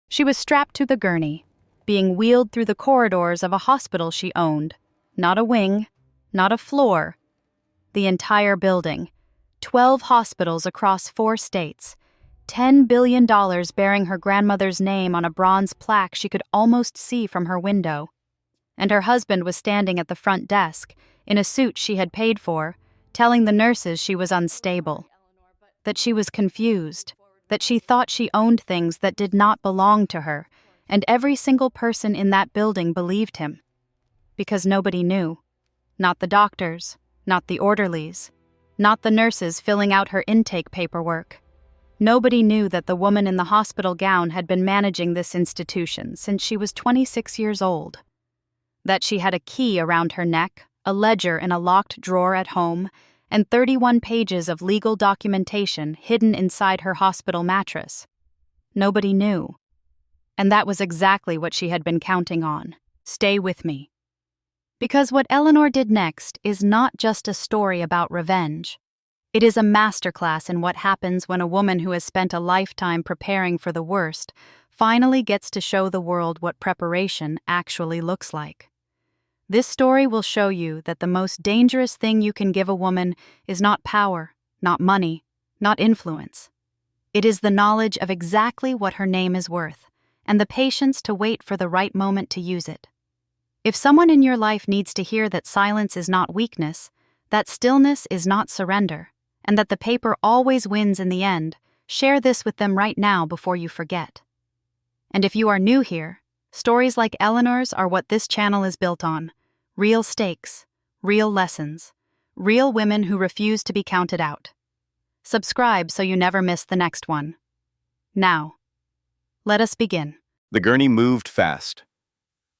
She was strapped to the gurney, being wheeled through the corridors of a hospital she owned. Not a wing, not a floor. The entire building. 12 hospitals across 4 states. $10 billion bearing her grandmother's name on a bronze plaque she could almost see from her window. And her husband was standing at the front desk, in a suit she had paid for, telling the nurses she was unstable, that she was confused, that she thought she owned things that did not belong to her, and every single person in that building believed him. Because nobody knew. Not the doctors, not the orderlies, not the nurses filling out her intake paperwork. Nobody knew that the woman in the hospital gown had been managing this institution since she was 26 years old. That she had a key around her neck, a ledger in a locked drawer at home, and 31 pages of legal documentation hidden inside her hospital mattress. Nobody knew. And that was exactly what she had been counting on. Stay with me. Because what Eleanor did next is not just a story about revenge. It is a masterclass in what happens when a woman who has spent a lifetime preparing for the worst finally gets to show the world what preparation actually looks like. This story will show you that the most dangerous thing you can give a woman is not power, not money, not influence. It is the knowledge of exactly what her name is worth, and the patience to wait for the right moment to use it. If someone in your life needs to hear that silence is not weakness, that stillness is not surrender, and that the paper always wins in the end, share this with them right now before you forget. And if you are new here, stories like Eleanor's are what this channel is built on. Real stakes, real lessons, real women who refuse to be counted out. Subscribe so you never miss the next one. Now, let us begin. The gurney moved fast.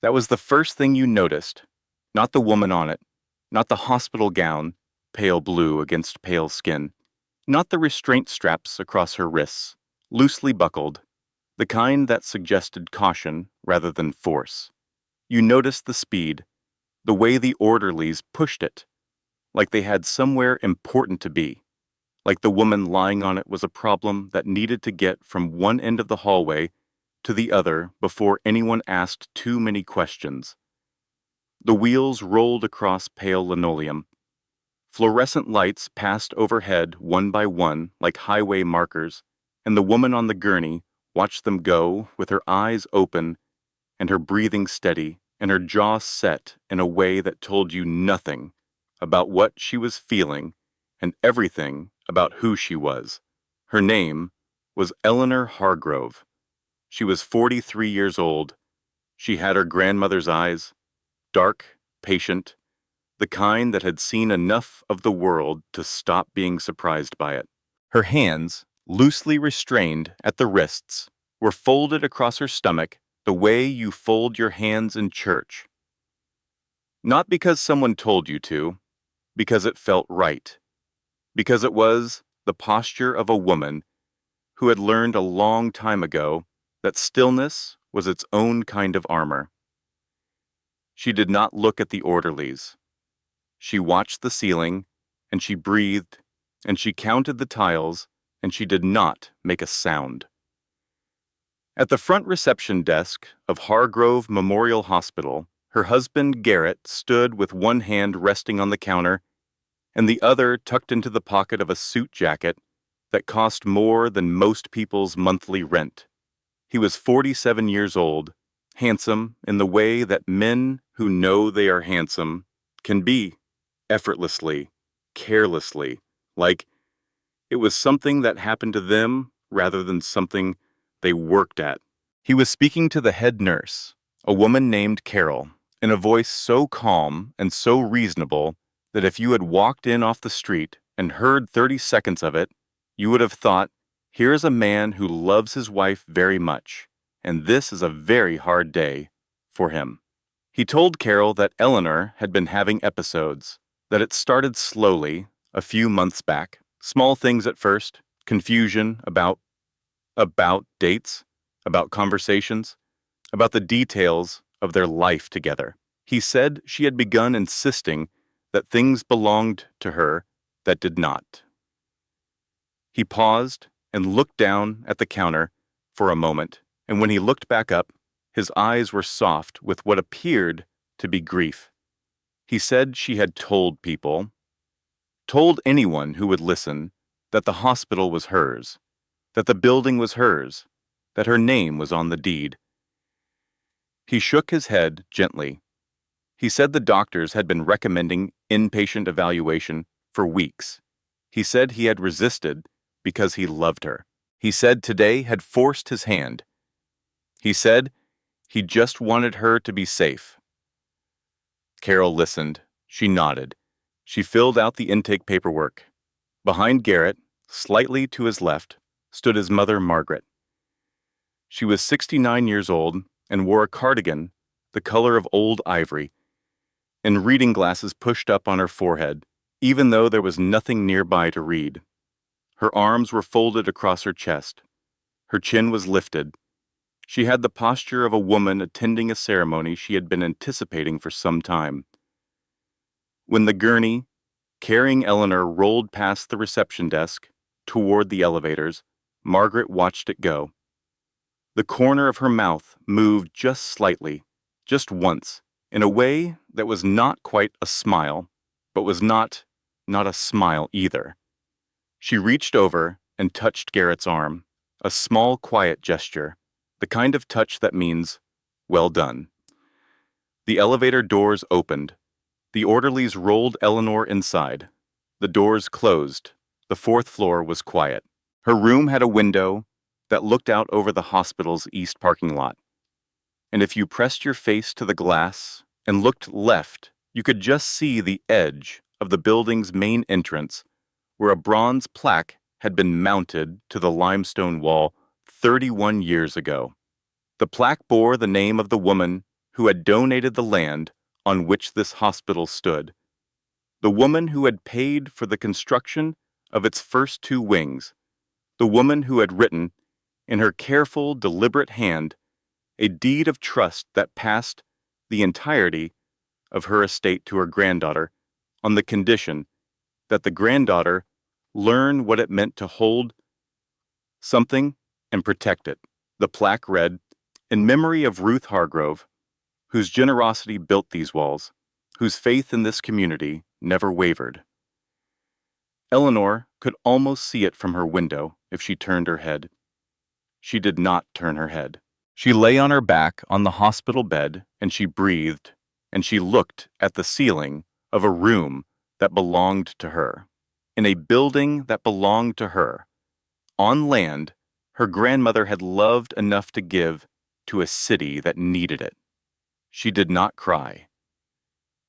That was the first thing you noticed. Not the woman on it, not the hospital gown, pale blue against pale skin, not the restraint straps across her wrists, loosely buckled, the kind that suggested caution rather than force. You noticed the speed, the way the orderlies pushed it, like they had somewhere important to be, like the woman lying on it was a problem that needed to get from one end of the hallway to the other before anyone asked too many questions. The wheels rolled across pale linoleum. Fluorescent lights passed overhead one by one like highway markers, and the woman on the gurney watched them go with her eyes open and her breathing steady and her jaw set in a way that told you nothing about what she was feeling and everything about who she was. Her name was Eleanor Hargrove. She was 43 years old. She had her grandmother's eyes, dark, patient, the kind that had seen enough of the world to stop being surprised by it. Her hands, loosely restrained at the wrists, were folded across her stomach the way you fold your hands in church. Not because someone told you to, because it felt right. Because it was the posture of a woman who had learned a long time ago that stillness was its own kind of armor. She did not look at the orderlies. She watched the ceiling, and she breathed, and she counted the tiles, and she did not make a sound. At the front reception desk of Hargrove Memorial Hospital, her husband Garrett stood with one hand resting on the counter and the other tucked into the pocket of a suit jacket that cost more than most people's monthly rent. He was 47 years old, handsome in the way that men who know they are handsome can be, effortlessly, carelessly, like it was something that happened to them rather than something they worked at. He was speaking to the head nurse, a woman named Carol, in a voice so calm and so reasonable that if you had walked in off the street and heard 30 seconds of it, you would have thought, here is a man who loves his wife very much, and this is a very hard day for him. He told Carol that Eleanor had been having episodes, that it started slowly, a few months back, small things at first, confusion about dates, about conversations, about the details of their life together. He said she had begun insisting that things belonged to her that did not. He paused and looked down at the counter for a moment and when he looked back up, his eyes were soft with what appeared to be grief. He said she had told people, told anyone who would listen, that the hospital was hers, that the building was hers, that her name was on the deed. He shook his head gently. He said the doctors had been recommending inpatient evaluation for weeks. He said he had resisted because he loved her. He said today had forced his hand. He said he just wanted her to be safe. Carol listened. She nodded. She filled out the intake paperwork. Behind Garrett, slightly to his left, stood his mother, Margaret. She was 69 years old and wore a cardigan the color of old ivory, and reading glasses pushed up on her forehead, even though there was nothing nearby to read. Her arms were folded across her chest. Her chin was lifted. She had the posture of a woman attending a ceremony she had been anticipating for some time. When the gurney, carrying Eleanor, rolled past the reception desk toward the elevators, Margaret watched it go. The corner of her mouth moved just slightly, just once, in a way that was not quite a smile, but was not a smile either. She reached over and touched Garrett's arm, a small, quiet gesture, the kind of touch that means, well done. The elevator doors opened. The orderlies rolled Eleanor inside. The doors closed. The fourth floor was quiet. Her room had a window that looked out over the hospital's east parking lot. And if you pressed your face to the glass and looked left, you could just see the edge of the building's main entrance, where a bronze plaque had been mounted to the limestone wall 31 years ago. The plaque bore the name of the woman who had donated the land on which this hospital stood, the woman who had paid for the construction of its first two wings, the woman who had written, in her careful, deliberate hand, a deed of trust that passed the entirety of her estate to her granddaughter on the condition that the granddaughter learn what it meant to hold something and protect it. The plaque read, "In memory of Ruth Hargrove, whose generosity built these walls, whose faith in this community never wavered." Eleanor could almost see it from her window if she turned her head. She did not turn her head. She lay on her back on the hospital bed, and she breathed, and she looked at the ceiling of a room that belonged to her, in a building that belonged to her, on land her grandmother had loved enough to give to a city that needed it. She did not cry.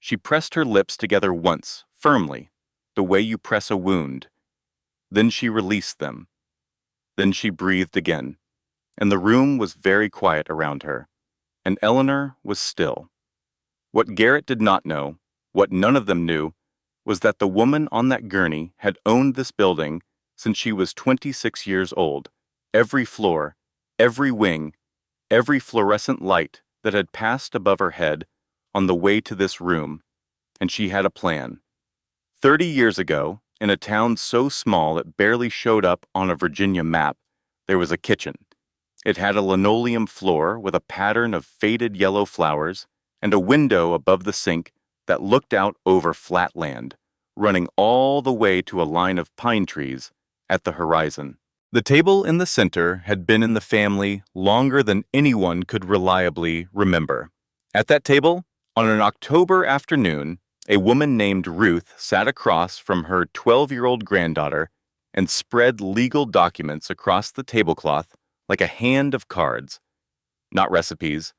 She pressed her lips together once, firmly, the way you press a wound. Then she released them. Then she breathed again, and the room was very quiet around her, and Eleanor was still. What Garrett did not know, what none of them knew, was that the woman on that gurney had owned this building since she was 26 years old. Every floor, every wing, every fluorescent light that had passed above her head on the way to this room, and she had a plan. 30 years ago, in a town so small it barely showed up on a Virginia map, there was a kitchen. It had a linoleum floor with a pattern of faded yellow flowers and a window above the sink that looked out over flat land, running all the way to a line of pine trees at the horizon. The table in the center had been in the family longer than anyone could reliably remember. At that table, on an October afternoon, a woman named Ruth sat across from her 12-year-old granddaughter and spread legal documents across the tablecloth like a hand of cards. Not recipes,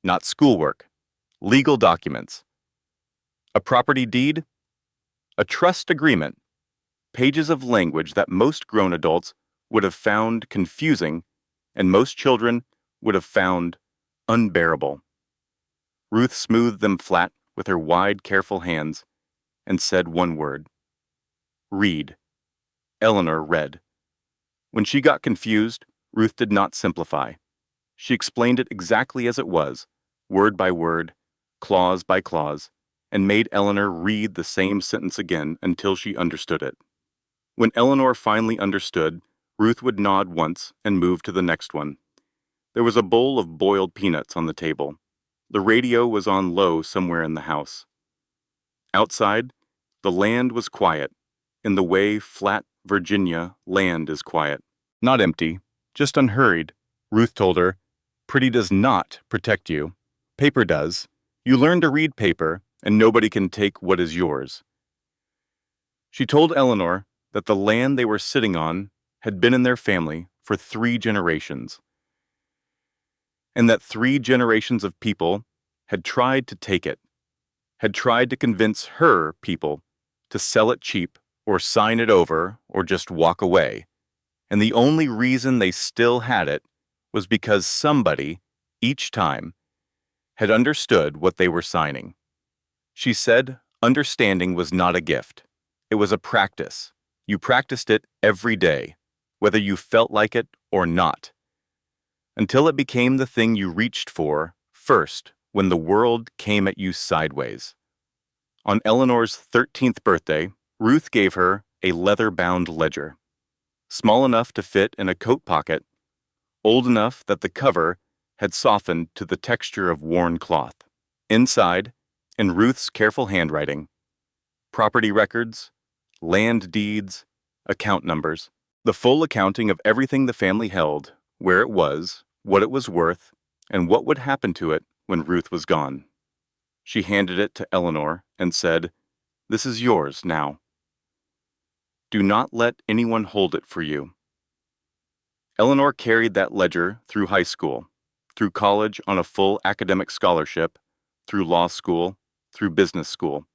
not schoolwork, legal documents. A property deed, a trust agreement, pages of language that most grown adults would have found confusing and most children would have found unbearable. Ruth smoothed them flat with her wide, careful hands and said one word. Read. Eleanor read. When she got confused, Ruth did not simplify. She explained it exactly as it was, word by word, clause by clause, and made Eleanor read the same sentence again until she understood it. When Eleanor finally understood, Ruth would nod once and move to the next one. There was a bowl of boiled peanuts on the table. The radio was on low somewhere in the house. Outside, the land was quiet, in the way flat Virginia land is quiet. Not empty, just unhurried. Ruth told her, "Pretty does not protect you. Paper does. You learn to read paper, and nobody can take what is yours." She told Eleanor that the land they were sitting on had been in their family for 3 generations, and that 3 generations of people had tried to take it, had tried to convince her people to sell it cheap or sign it over or just walk away. And the only reason they still had it was because somebody, each time, had understood what they were signing. She said understanding was not a gift. It was a practice. You practiced it every day, whether you felt like it or not, until it became the thing you reached for first when the world came at you sideways. On Eleanor's 13th birthday, Ruth gave her a leather-bound ledger, small enough to fit in a coat pocket, old enough that the cover had softened to the texture of worn cloth. Inside, in Ruth's careful handwriting, property records, land deeds, account numbers, the full accounting of everything the family held, where it was, what it was worth, and what would happen to it when Ruth was gone. She handed it to Eleanor and said, "This is yours now. Do not let anyone hold it for you." Eleanor carried that ledger through high school, through college on a full academic scholarship, through law school, through business school.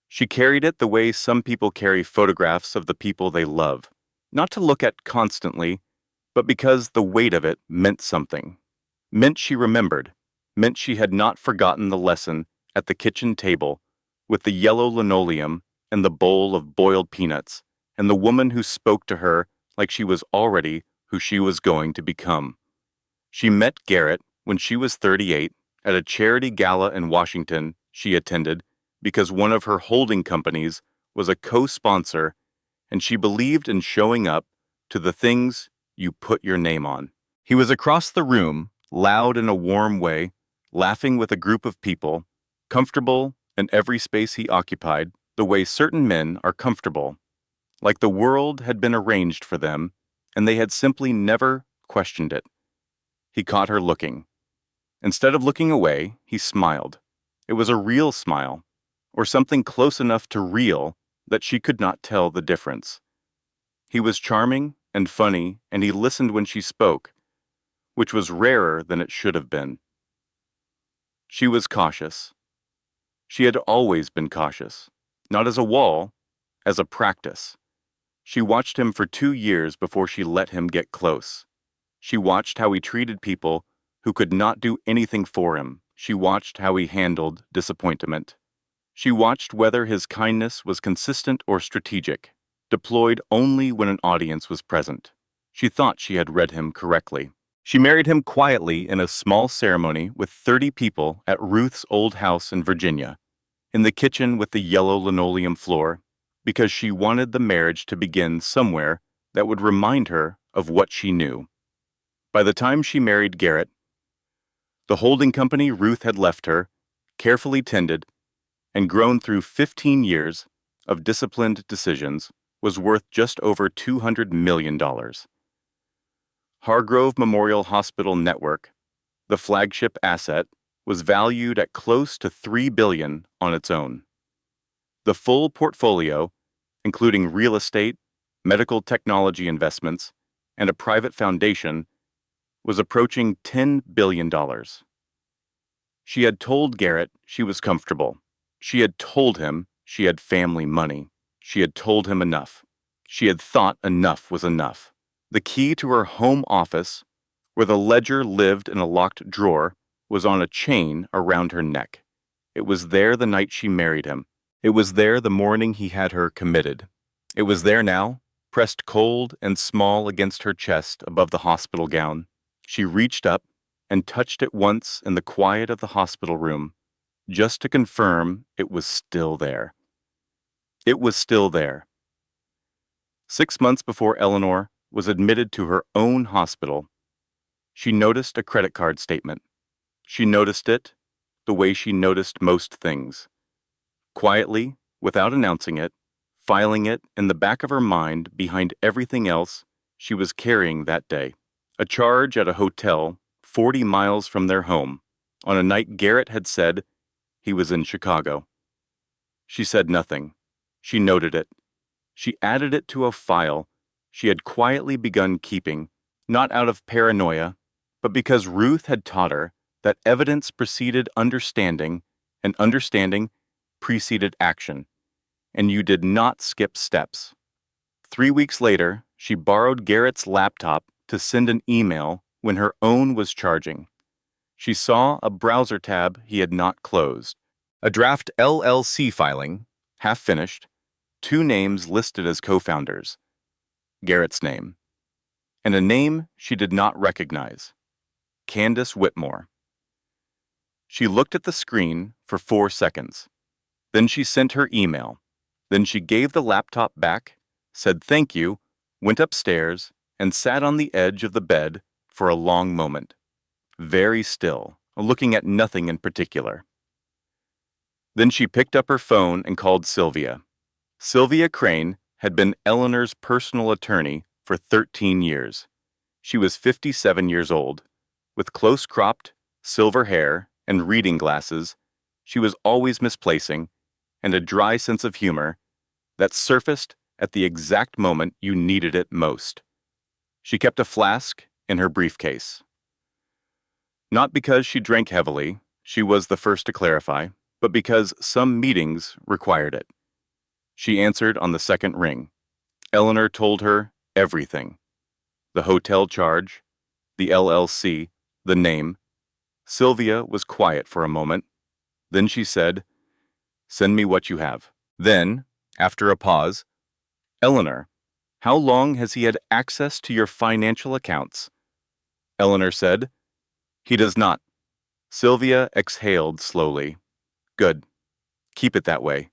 She carried it the way some people carry photographs of the people they love, not to look at constantly, but because the weight of it meant something, meant she remembered, meant she had not forgotten the lesson at the kitchen table with the yellow linoleum and the bowl of boiled peanuts and the woman who spoke to her like she was already who she was going to become. She met Garrett when she was 38 at a charity gala in Washington she attended because one of her holding companies was a co-sponsor, and she believed in showing up to the things you put your name on. He was across the room, loud in a warm way, laughing with a group of people, comfortable in every space he occupied, the way certain men are comfortable, like the world had been arranged for them, and they had simply never questioned it. He caught her looking. Instead of looking away, he smiled. It was a real smile, or something close enough to real that she could not tell the difference. He was charming and funny, and he listened when she spoke, which was rarer than it should have been. She was cautious. She had always been cautious, not as a wall, as a practice. She watched him for 2 years before she let him get close. She watched how he treated people who could not do anything for him. She watched how he handled disappointment. She watched whether his kindness was consistent or strategic, deployed only when an audience was present. She thought she had read him correctly. She married him quietly in a small ceremony with 30 people at Ruth's old house in Virginia, in the kitchen with the yellow linoleum floor, because she wanted the marriage to begin somewhere that would remind her of what she knew. By the time she married Garrett, the holding company Ruth had left her, carefully tended, and grown through 15 years of disciplined decisions, was worth just over $200 million. Hargrove Memorial Hospital Network, the flagship asset, was valued at close to $3 billion on its own. The full portfolio, including real estate, medical technology investments, and a private foundation, was approaching $10 billion. She had told Garrett she was comfortable. She had told him she had family money. She had told him enough. She had thought enough was enough. The key to her home office, where the ledger lived in a locked drawer, was on a chain around her neck. It was there the night she married him. It was there the morning he had her committed. It was there now, pressed cold and small against her chest above the hospital gown. She reached up and touched it once in the quiet of the hospital room, just to confirm it was still there. It was still there. 6 months before Eleanor was admitted to her own hospital, She noticed a credit card statement. She noticed it the way she noticed most things. Quietly, without announcing it, filing it in the back of her mind behind everything else she was carrying that day. A charge at a hotel 40 miles from their home, on a night Garrett had said he was in Chicago. She said nothing. She noted it. She added it to a file she had quietly begun keeping, not out of paranoia, but because Ruth had taught her that evidence preceded understanding, and understanding preceded action, and you did not skip steps. 3 weeks later, she borrowed Garrett's laptop to send an email when her own was charging. She saw a browser tab he had not closed. A draft LLC filing, half finished, 2 names listed as co-founders. Garrett's name. And a name she did not recognize. Candace Whitmore. She looked at the screen for 4 seconds. Then she sent her email. Then she gave the laptop back, said thank you, went upstairs, and sat on the edge of the bed for a long moment. Very still, looking at nothing in particular. Then she picked up her phone and called Sylvia. Sylvia Crane had been Eleanor's personal attorney for 13 years. She was 57 years old. With close-cropped, silver hair and reading glasses she was always misplacing, and a dry sense of humor that surfaced at the exact moment you needed it most. She kept a flask in her briefcase. Not because she drank heavily, she was the first to clarify, but because some meetings required it. She answered on the second ring. Eleanor told her everything. The hotel charge, the LLC, the name. Sylvia was quiet for a moment. Then she said, "Send me what you have." Then, after a pause, "Eleanor, how long has he had access to your financial accounts?" Eleanor said, "He does not." Sylvia exhaled slowly. "Good. Keep it that way.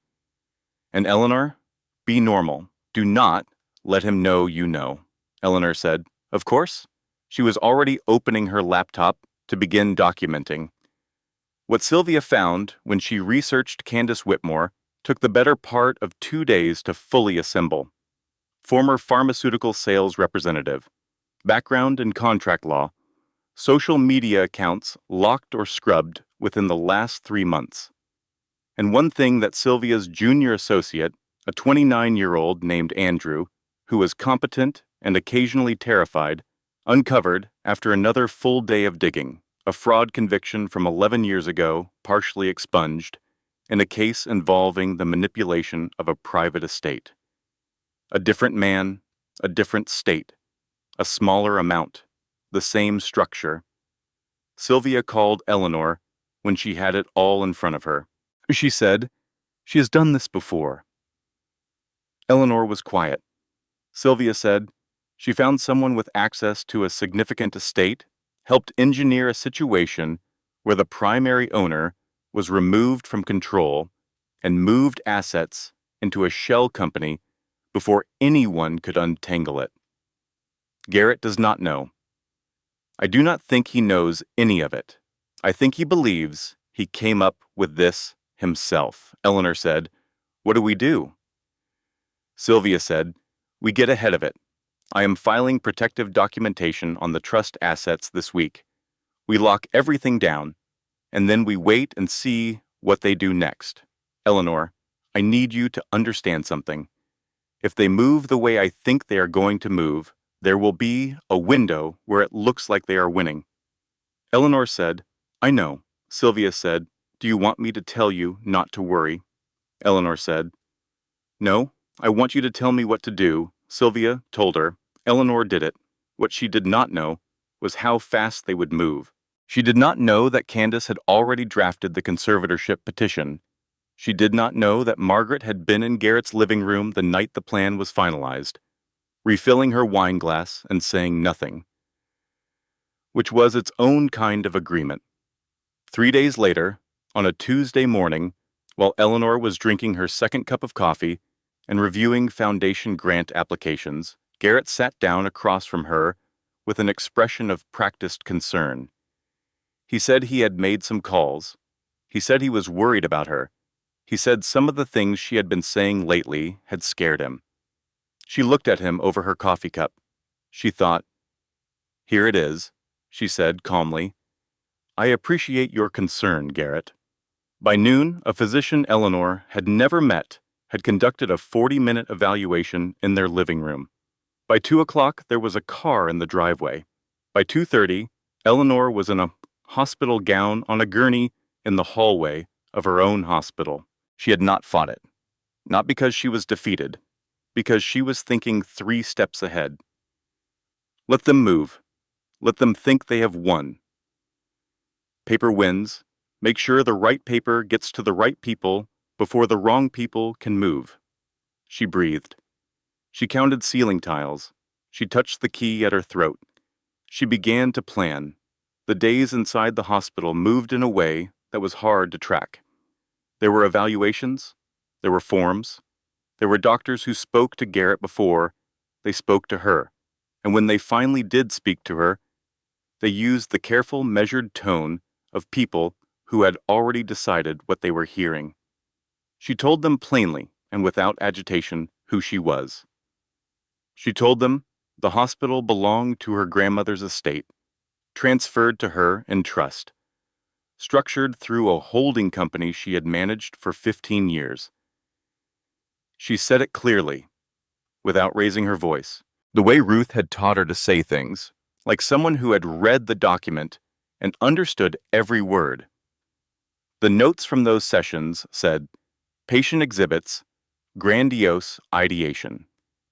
And Eleanor, be normal. Do not let him know you know." Eleanor said, "Of course." She was already opening her laptop to begin documenting. What Sylvia found when she researched Candace Whitmore took the better part of 2 days to fully assemble. Former pharmaceutical sales representative, background in contract law, social media accounts locked or scrubbed within the last 3 months. And one thing that Sylvia's junior associate, a 29-year-old named Andrew, who was competent and occasionally terrified, uncovered after another full day of digging, a fraud conviction from 11 years ago, partially expunged, in a case involving the manipulation of a private estate. A different man, a different state, a smaller amount, the same structure. Sylvia called Eleanor when she had it all in front of her. She said, "She has done this before." Eleanor was quiet. Sylvia said, "She found someone with access to a significant estate, helped engineer a situation where the primary owner was removed from control and moved assets into a shell company before anyone could untangle it. Garrett does not know. I do not think he knows any of it. I think he believes he came up with this himself." Eleanor said, "What do we do?" Sylvia said, "We get ahead of it. I am filing protective documentation on the trust assets this week. We lock everything down, and then we wait and see what they do next. Eleanor, I need you to understand something. If they move the way I think they are going to move, there will be a window where it looks like they are winning." Eleanor said, "I know." Sylvia said, "Do you want me to tell you not to worry?" Eleanor said, "No, I want you to tell me what to do." Sylvia told her. Eleanor did it. What she did not know was how fast they would move. She did not know that Candace had already drafted the conservatorship petition. She did not know that Margaret had been in Garrett's living room the night the plan was finalized, refilling her wine glass and saying nothing, which was its own kind of agreement. 3 days later, on a Tuesday morning, while Eleanor was drinking her second cup of coffee and reviewing foundation grant applications, Garrett sat down across from her with an expression of practiced concern. He said he had made some calls. He said he was worried about her. He said some of the things she had been saying lately had scared him. She looked at him over her coffee cup. She thought, "Here it is," she said calmly. "I appreciate your concern, Garrett." By noon, a physician Eleanor had never met had conducted a 40-minute evaluation in their living room. By 2 o'clock, there was a car in the driveway. By 2:30, Eleanor was in a hospital gown on a gurney in the hallway of her own hospital. She had not fought it. Not because she was defeated, because she was thinking 3 steps ahead. Let them move. Let them think they have won. Paper wins. Make sure the right paper gets to the right people before the wrong people can move. She breathed. She counted ceiling tiles. She touched the key at her throat. She began to plan. The days inside the hospital moved in a way that was hard to track. There were evaluations. There were forms. There were doctors who spoke to Garrett before they spoke to her. And when they finally did speak to her, they used the careful, measured tone of people who had already decided what they were hearing. She told them plainly and without agitation who she was. She told them the hospital belonged to her grandmother's estate, transferred to her in trust, structured through a holding company she had managed for 15 years. She said it clearly, without raising her voice, the way Ruth had taught her to say things, like someone who had read the document and understood every word. The notes from those sessions said, "Patient exhibits grandiose ideation.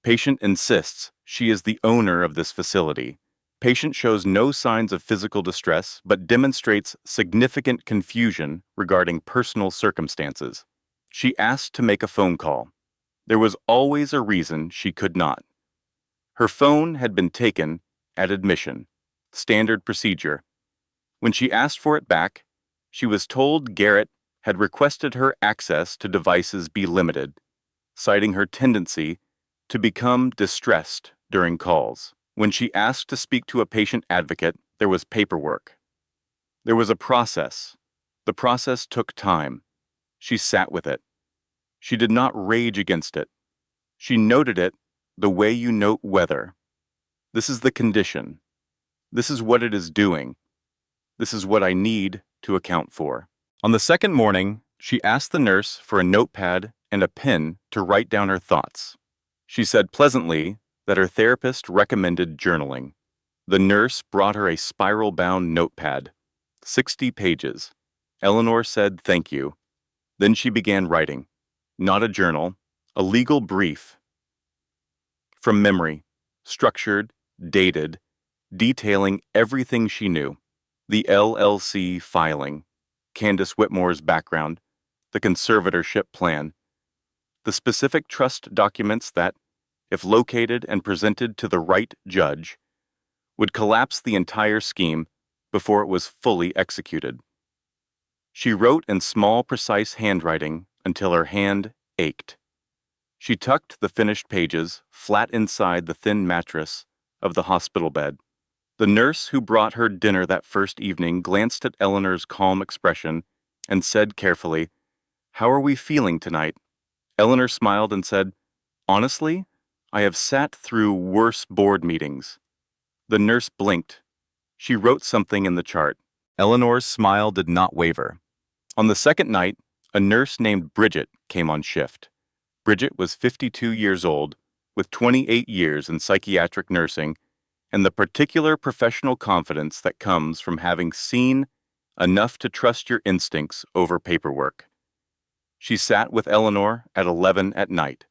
Patient insists she is the owner of this facility. Patient shows no signs of physical distress but demonstrates significant confusion regarding personal circumstances. She asked to make a phone call. There was always a reason she could not. Her phone had been taken at admission, standard procedure. When she asked for it back, she was told Garrett had requested her access to devices be limited, citing her tendency to become distressed during calls. When she asked to speak to a patient advocate, there was paperwork. There was a process. The process took time. She sat with it. She did not rage against it. She noted it the way you note weather. This is the condition. This is what it is doing. This is what I need to account for. On the second morning, she asked the nurse for a notepad and a pen to write down her thoughts. She said pleasantly that her therapist recommended journaling. The nurse brought her a spiral-bound notepad, 60 pages. Eleanor said thank you. Then she began writing. Not a journal, a legal brief. From memory, structured, dated, detailing everything she knew. The LLC filing, Candace Whitmore's background, the conservatorship plan, the specific trust documents that, if located and presented to the right judge, would collapse the entire scheme before it was fully executed. She wrote in small, precise handwriting until her hand ached. She tucked the finished pages flat inside the thin mattress of the hospital bed. The nurse who brought her dinner that first evening glanced at Eleanor's calm expression and said carefully, "How are we feeling tonight?" Eleanor smiled and said, "Honestly, I have sat through worse board meetings." The nurse blinked. She wrote something in the chart. Eleanor's smile did not waver. On the second night, a nurse named Bridget came on shift. Bridget was 52 years old, with 28 years in psychiatric nursing, and the particular professional confidence that comes from having seen enough to trust your instincts over paperwork. She sat with Eleanor at 11 at night.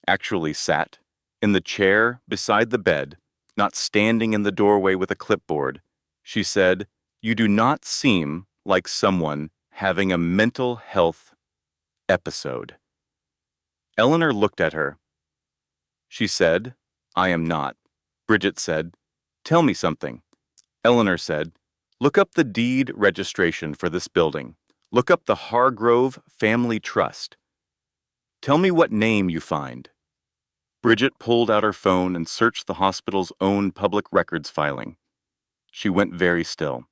Actually sat in the chair beside the bed, not standing in the doorway with a clipboard. She said, "You do not seem like someone having a mental health episode." Eleanor looked at her. She said, "I am not." Bridget said, "Tell me something." Eleanor said, "Look up the deed registration for this building. Look up the Hargrove Family Trust. Tell me what name you find." Bridget pulled out her phone and searched the hospital's own public records filing. She went very still.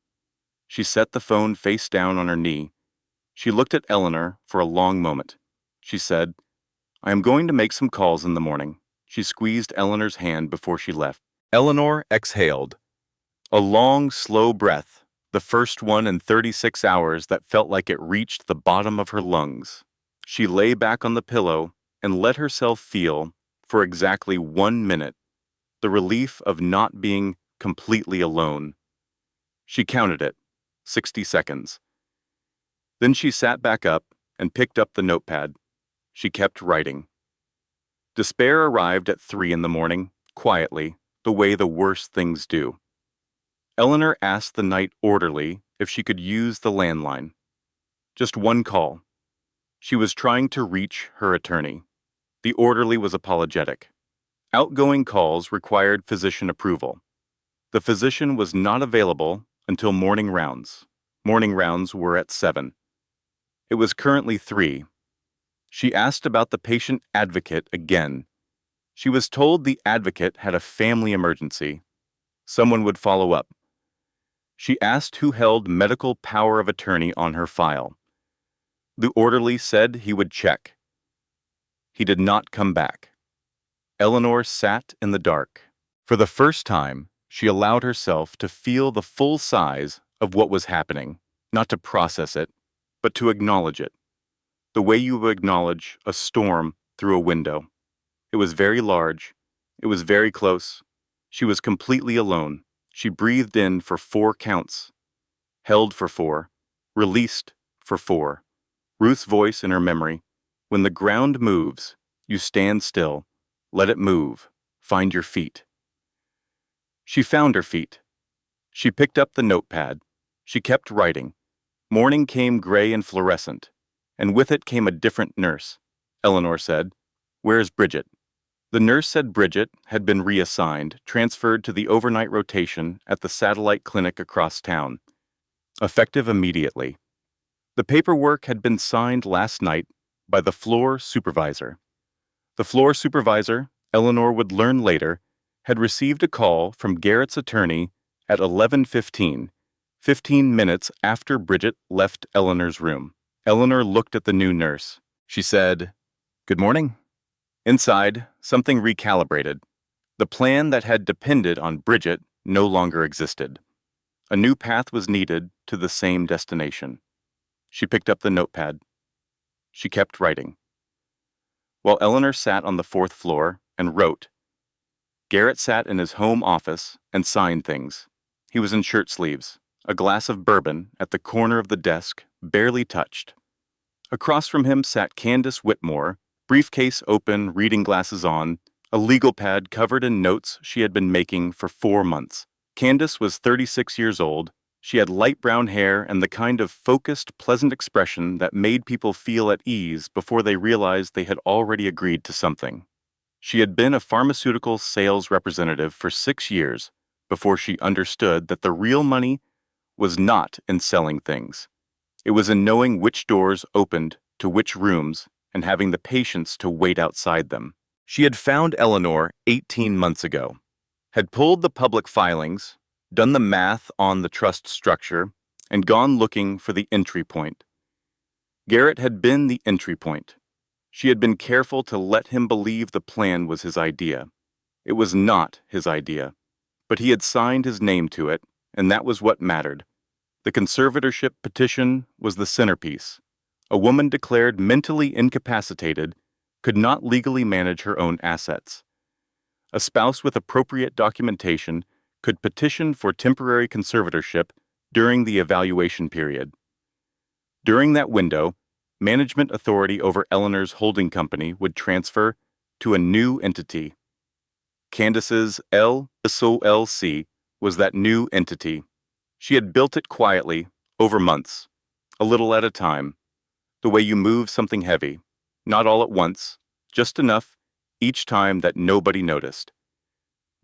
She set the phone face down on her knee. She looked at Eleanor for a long moment. She said, "I am going to make some calls in the morning." She squeezed Eleanor's hand before she left. Eleanor exhaled. A long, slow breath, the first one in 36 hours that felt like it reached the bottom of her lungs. She lay back on the pillow and let herself feel, for exactly 1 minute, the relief of not being completely alone. She counted it, 60 seconds. Then she sat back up and picked up the notepad. She kept writing. Despair arrived at 3 in the morning, quietly, the way the worst things do. Eleanor asked the night orderly if she could use the landline. Just one call. She was trying to reach her attorney. The orderly was apologetic. Outgoing calls required physician approval. The physician was not available until morning rounds. Morning rounds were at 7. It was currently 3. She asked about the patient advocate again. She was told the advocate had a family emergency. Someone would follow up. She asked who held medical power of attorney on her file. The orderly said he would check. He did not come back. Eleanor sat in the dark. For the first time, she allowed herself to feel the full size of what was happening, not to process it, but to acknowledge it. The way you would acknowledge a storm through a window. It was very large. It was very close. She was completely alone. She breathed in for 4 counts, held for 4, released for 4. Ruth's voice in her memory. When the ground moves, you stand still. Let it move. Find your feet. She found her feet. She picked up the notepad. She kept writing. Morning came gray and fluorescent, and with it came a different nurse. Eleanor said, "Where's Bridget?" The nurse said Bridget had been reassigned, transferred to the overnight rotation at the satellite clinic across town, effective immediately. The paperwork had been signed last night by the floor supervisor. The floor supervisor, Eleanor would learn later, had received a call from Garrett's attorney at 11:15, 15 minutes after Bridget left Eleanor's room. Eleanor looked at the new nurse. She said, "Good morning." Inside, something recalibrated. The plan that had depended on Bridget no longer existed. A new path was needed to the same destination. She picked up the notepad. She kept writing. While Eleanor sat on the 4th floor and wrote, Garrett sat in his home office and signed things. He was in shirt sleeves, a glass of bourbon at the corner of the desk, barely touched. Across from him sat Candace Whitmore, briefcase open, reading glasses on, a legal pad covered in notes she had been making for 4 months. Candace was 36 years old. She had light brown hair and the kind of focused, pleasant expression that made people feel at ease before they realized they had already agreed to something. She had been a pharmaceutical sales representative for 6 years before she understood that the real money was not in selling things. It was in knowing which doors opened to which rooms and having the patience to wait outside them. She had found Eleanor 18 months ago, had pulled the public filings, done the math on the trust structure, and gone looking for the entry point. Garrett had been the entry point. She had been careful to let him believe the plan was his idea. It was not his idea, but he had signed his name to it, and that was what mattered. The conservatorship petition was the centerpiece. A woman declared mentally incapacitated could not legally manage her own assets. A spouse with appropriate documentation could petition for temporary conservatorship during the evaluation period. During that window, management authority over Eleanor's holding company would transfer to a new entity. Candace's LSOLC was that new entity. She had built it quietly, over months, a little at a time, the way you move something heavy, not all at once, just enough each time that nobody noticed.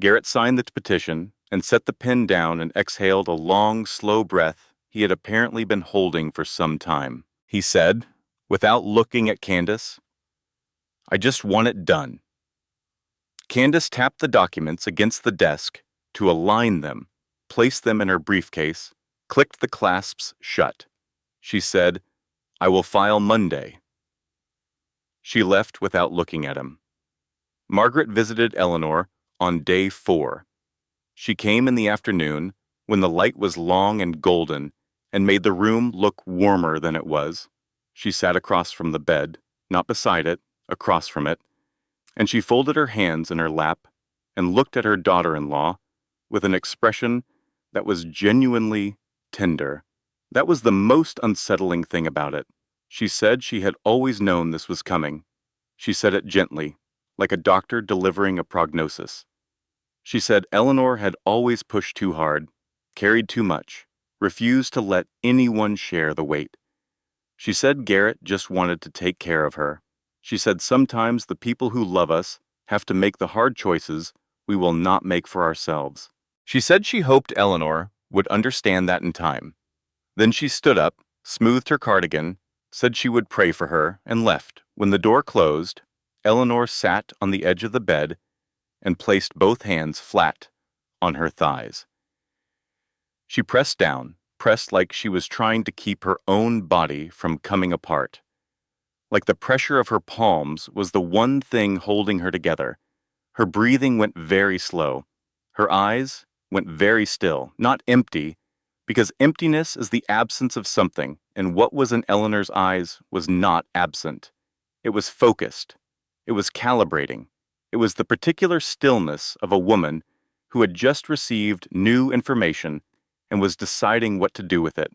Garrett signed the petition and set the pen down and exhaled a long, slow breath he had apparently been holding for some time. He said, without looking at Candace, "I just want it done." Candace tapped the documents against the desk to align them, placed them in her briefcase, clicked the clasps shut. She said, "I will file Monday." She left without looking at him. Margaret visited Eleanor on day 4. She came in the afternoon when the light was long and golden and made the room look warmer than it was. She sat across from the bed, not beside it, across from it, and she folded her hands in her lap and looked at her daughter-in-law with an expression that was genuinely tender. That was the most unsettling thing about it. She said she had always known this was coming. She said it gently, like a doctor delivering a prognosis. She said Eleanor had always pushed too hard, carried too much, refused to let anyone share the weight. She said Garrett just wanted to take care of her. She said sometimes the people who love us have to make the hard choices we will not make for ourselves. She said she hoped Eleanor would understand that in time. Then she stood up, smoothed her cardigan, said she would pray for her, and left. When the door closed, Eleanor sat on the edge of the bed and placed both hands flat on her thighs. She pressed down, pressed like she was trying to keep her own body from coming apart. Like the pressure of her palms was the one thing holding her together. Her breathing went very slow. Her eyes went very still, not empty, because emptiness is the absence of something, and what was in Eleanor's eyes was not absent. It was focused. It was calibrating. It was the particular stillness of a woman who had just received new information and was deciding what to do with it.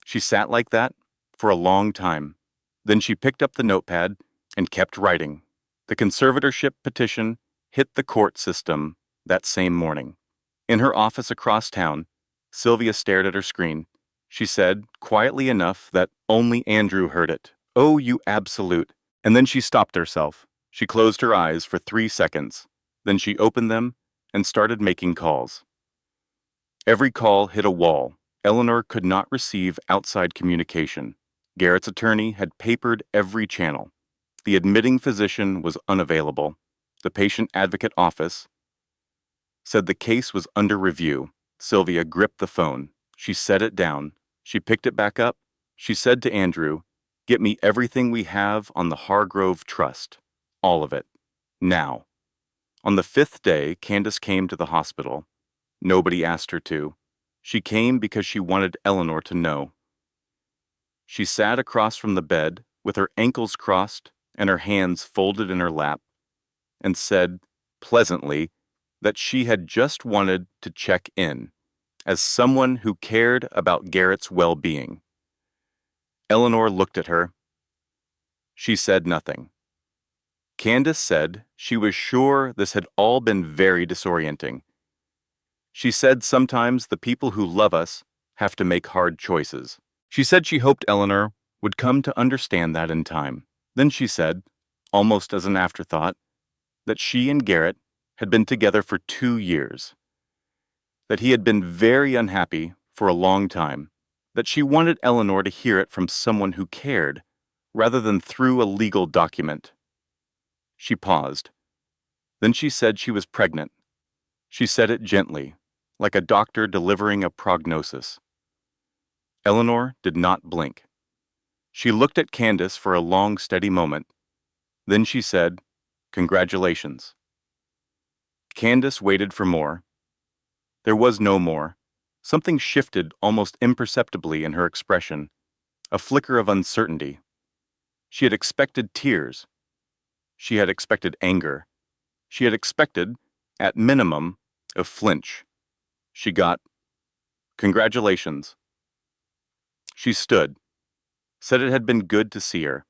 She sat like that for a long time. Then she picked up the notepad and kept writing. The conservatorship petition hit the court system that same morning. In her office across town, Sylvia stared at her screen. She said, quietly enough that only Andrew heard it, "Oh, you absolute." And then she stopped herself. She closed her eyes for 3 seconds. Then she opened them and started making calls. Every call hit a wall. Eleanor could not receive outside communication. Garrett's attorney had papered every channel. The admitting physician was unavailable. The patient advocate office said the case was under review. Sylvia gripped the phone. She set it down. She picked it back up. She said to Andrew, "Get me everything we have on the Hargrove Trust. All of it. Now." On the 5th day, Candace came to the hospital. Nobody asked her to. She came because she wanted Eleanor to know. She sat across from the bed with her ankles crossed and her hands folded in her lap and said, pleasantly, that she had just wanted to check in as someone who cared about Garrett's well-being. Eleanor looked at her. She said nothing. Candace said she was sure this had all been very disorienting. She said sometimes the people who love us have to make hard choices. She said she hoped Eleanor would come to understand that in time. Then she said, almost as an afterthought, that she and Garrett had been together for 2 years, that he had been very unhappy for a long time, that she wanted Eleanor to hear it from someone who cared, rather than through a legal document. She paused. Then she said she was pregnant. She said it gently, like a doctor delivering a prognosis. Eleanor did not blink. She looked at Candace for a long, steady moment. Then she said, "Congratulations." Candace waited for more. There was no more. Something shifted almost imperceptibly in her expression, a flicker of uncertainty. She had expected tears. She had expected anger. She had expected, at minimum, a flinch. She got, "Congratulations." She stood, said it had been good to see her,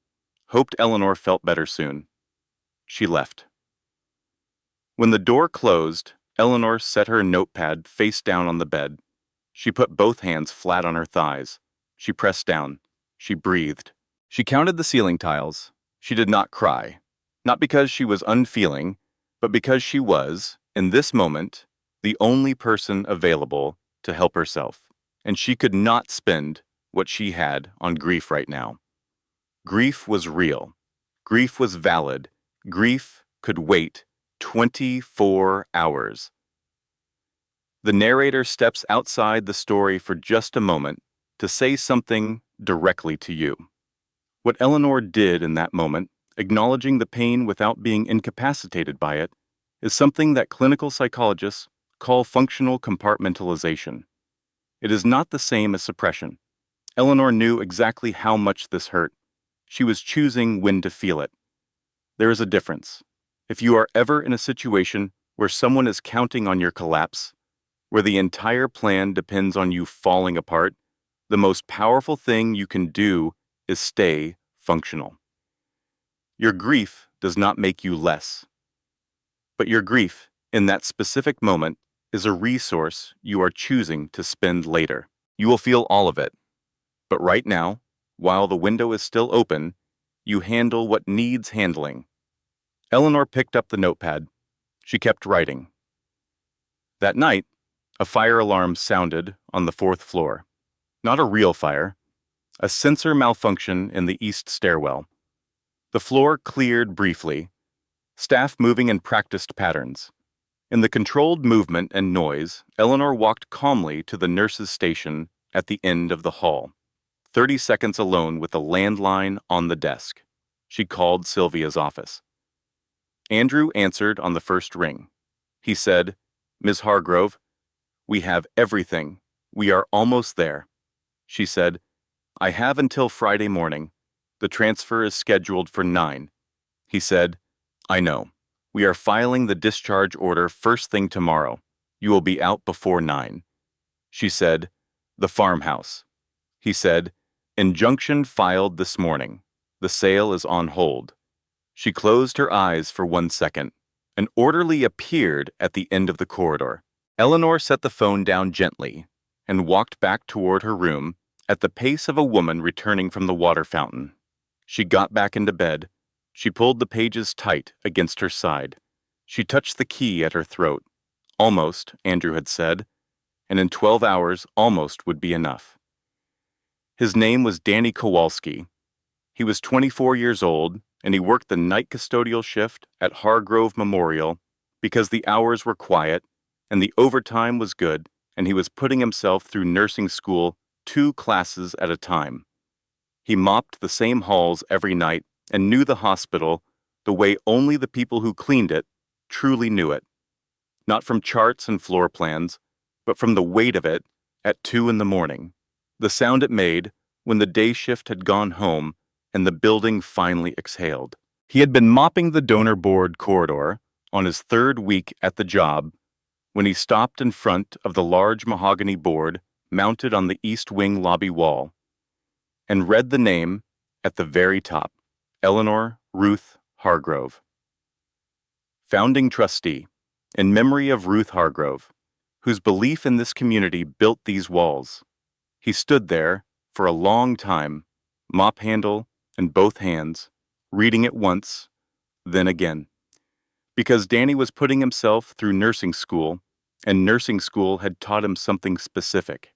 hoped Eleanor felt better soon. She left. When the door closed, Eleanor set her notepad face down on the bed. She put both hands flat on her thighs. She pressed down. She breathed. She counted the ceiling tiles. She did not cry, not because she was unfeeling, but because she was, in this moment, the only person available to help herself, and she could not spend what she had on grief right now. Grief was real. Grief was valid. Grief could wait 24 hours. The narrator steps outside the story for just a moment to say something directly to you. What Eleanor did in that moment, acknowledging the pain without being incapacitated by it, is something that clinical psychologists call functional compartmentalization. It is not the same as suppression. Eleanor knew exactly how much this hurt. She was choosing when to feel it. There is a difference. If you are ever in a situation where someone is counting on your collapse, where the entire plan depends on you falling apart, the most powerful thing you can do is stay functional. Your grief does not make you less. But your grief, in that specific moment, is a resource you are choosing to spend later. You will feel all of it. But right now, while the window is still open, you handle what needs handling. Eleanor picked up the notepad. She kept writing. That night, a fire alarm sounded on the 4th floor. Not a real fire, a sensor malfunction in the east stairwell. The floor cleared briefly, staff moving in practiced patterns. In the controlled movement and noise, Eleanor walked calmly to the nurse's station at the end of the hall. 30 seconds alone with a landline on the desk. She called Sylvia's office. Andrew answered on the first ring. He said, "Ms. Hargrove, we have everything. We are almost there." She said, "I have until Friday morning. The transfer is scheduled for 9. He said, "I know. We are filing the discharge order first thing tomorrow. You will be out before 9. She said, "The farmhouse." He said, "Injunction filed this morning. The sale is on hold." She closed her eyes for 1 second. An orderly appeared at the end of the corridor. Eleanor set the phone down gently and walked back toward her room at the pace of a woman returning from the water fountain. She got back into bed. She pulled the pages tight against her side. She touched the key at her throat. Almost, Andrew had said, and in 12 hours, almost would be enough. His name was Danny Kowalski. He was 24 years old, and he worked the night custodial shift at Hargrove Memorial because the hours were quiet and the overtime was good, and he was putting himself through nursing school 2 classes at a time. He mopped the same halls every night and knew the hospital the way only the people who cleaned it truly knew it. Not from charts and floor plans, but from the weight of it at 2 in the morning, the sound it made when the day shift had gone home and the building finally exhaled. He had been mopping the donor board corridor on his 3rd week at the job when he stopped in front of the large mahogany board mounted on the east wing lobby wall and read the name at the very top, Eleanor Ruth Hargrove. Founding trustee, in memory of Ruth Hargrove, whose belief in this community built these walls. He stood there for a long time, mop handle in both hands, reading it once, then again. Because Danny was putting himself through nursing school, and nursing school had taught him something specific.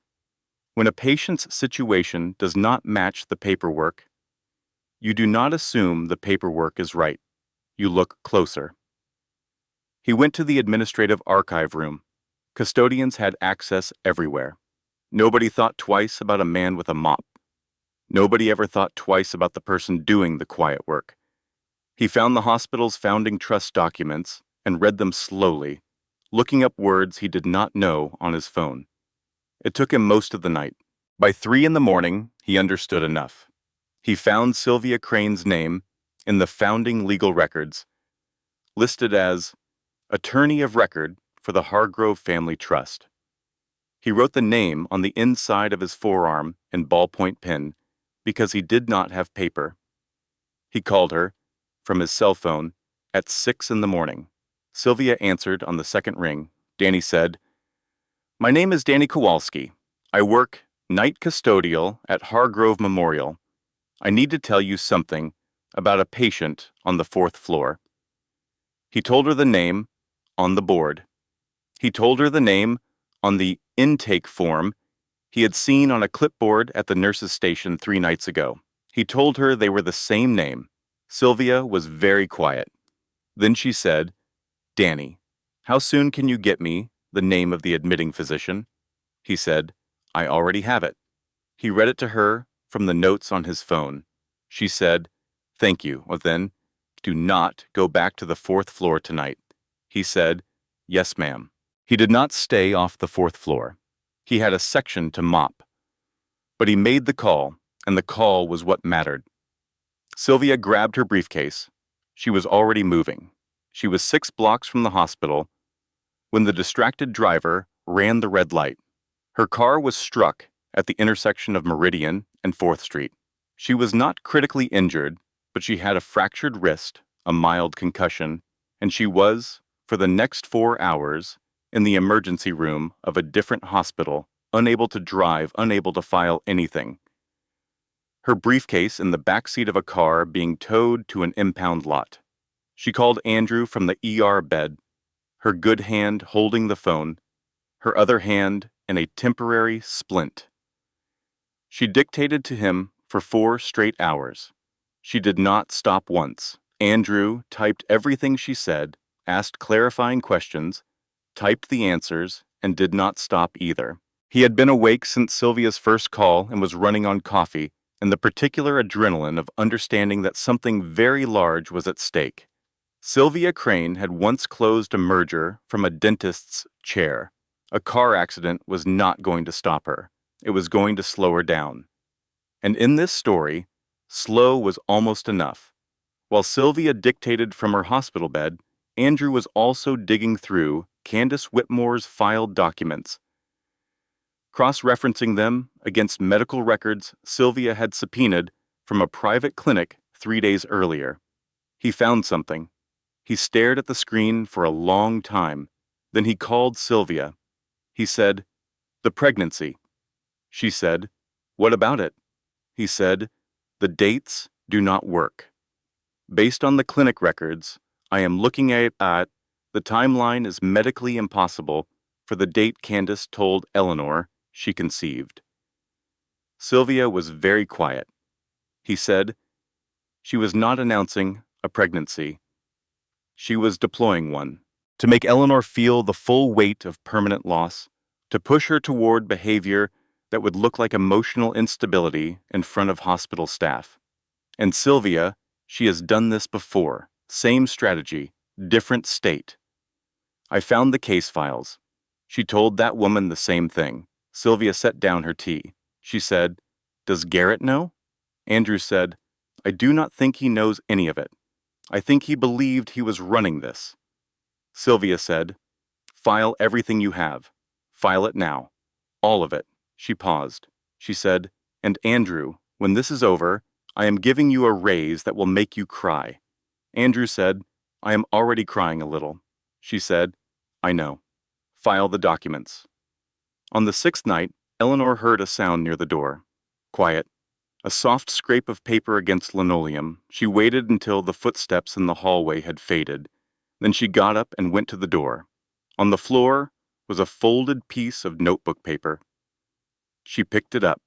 When a patient's situation does not match the paperwork, you do not assume the paperwork is right. You look closer. He went to the administrative archive room. Custodians had access everywhere. Nobody thought twice about a man with a mop. Nobody ever thought twice about the person doing the quiet work. He found the hospital's founding trust documents and read them slowly, looking up words he did not know on his phone. It took him most of the night. By 3 in the morning, he understood enough. He found Sylvia Crane's name in the founding legal records, listed as attorney of record for the Hargrove Family Trust. He wrote the name on the inside of his forearm in ballpoint pen because he did not have paper. He called her from his cell phone at 6 in the morning. Sylvia answered on the second ring. Danny said, "My name is Danny Kowalski. I work night custodial at Hargrove Memorial. I need to tell you something about a patient on the 4th floor." He told her the name on the board. He told her the name on the intake form he had seen on a clipboard at the nurse's station 3 nights ago. He told her they were the same name. Sylvia was very quiet. Then she said, Danny, how soon can you get me the name of the admitting physician? He said, I already have it. He read it to her from the notes on his phone. She said, thank you. Well then, do not go back to the fourth floor tonight. He said, yes, ma'am. He did not stay off the fourth floor. He had a section to mop. But he made the call, and the call was what mattered. Sylvia grabbed her briefcase. She was already moving. She was 6 blocks from the hospital when the distracted driver ran the red light. Her car was struck at the intersection of Meridian and 4th Street. She was not critically injured, but she had a fractured wrist, a mild concussion, and she was, for the next 4 hours, in the emergency room of a different hospital, unable to drive, unable to file anything. Her briefcase in the back seat of a car being towed to an impound lot. She called Andrew from the ER bed, her good hand holding the phone, her other hand in a temporary splint. She dictated to him for 4 straight hours. She did not stop once. Andrew typed everything she said, asked clarifying questions, typed the answers, and did not stop either. He had been awake since Sylvia's first call and was running on coffee and the particular adrenaline of understanding that something very large was at stake. Sylvia Crane had once closed a merger from a dentist's chair. A car accident was not going to stop her. It was going to slow her down. And in this story, slow was almost enough. While Sylvia dictated from her hospital bed, Andrew was also digging through Candace Whitmore's filed documents. Cross-referencing them against medical records Sylvia had subpoenaed from a private clinic 3 days earlier. He found something. He stared at the screen for a long time. Then he called Sylvia. He said, "The pregnancy." She said, "What about it?" He said, "The dates do not work. Based on the clinic records I am looking at, the timeline is medically impossible for the date Candace told Eleanor she conceived." Sylvia was very quiet. He said, she was not announcing a pregnancy. She was deploying one, to make Eleanor feel the full weight of permanent loss, to push her toward behavior that would look like emotional instability in front of hospital staff. And Sylvia, she has done this before. Same strategy, different state. I found the case files. She told that woman the same thing. Sylvia set down her tea. She said, "Does Garrett know?" Andrew said, "I do not think he knows any of it. I think he believed he was running this." Sylvia said, "File everything you have. File it now. All of it." She paused. She said, "And Andrew, when this is over, I am giving you a raise that will make you cry." Andrew said, "I am already crying a little." She said, "I know. File the documents." On the 6th night, Eleanor heard a sound near the door. Quiet. A soft scrape of paper against linoleum. She waited until the footsteps in the hallway had faded. Then she got up and went to the door. On the floor was a folded piece of notebook paper. She picked it up.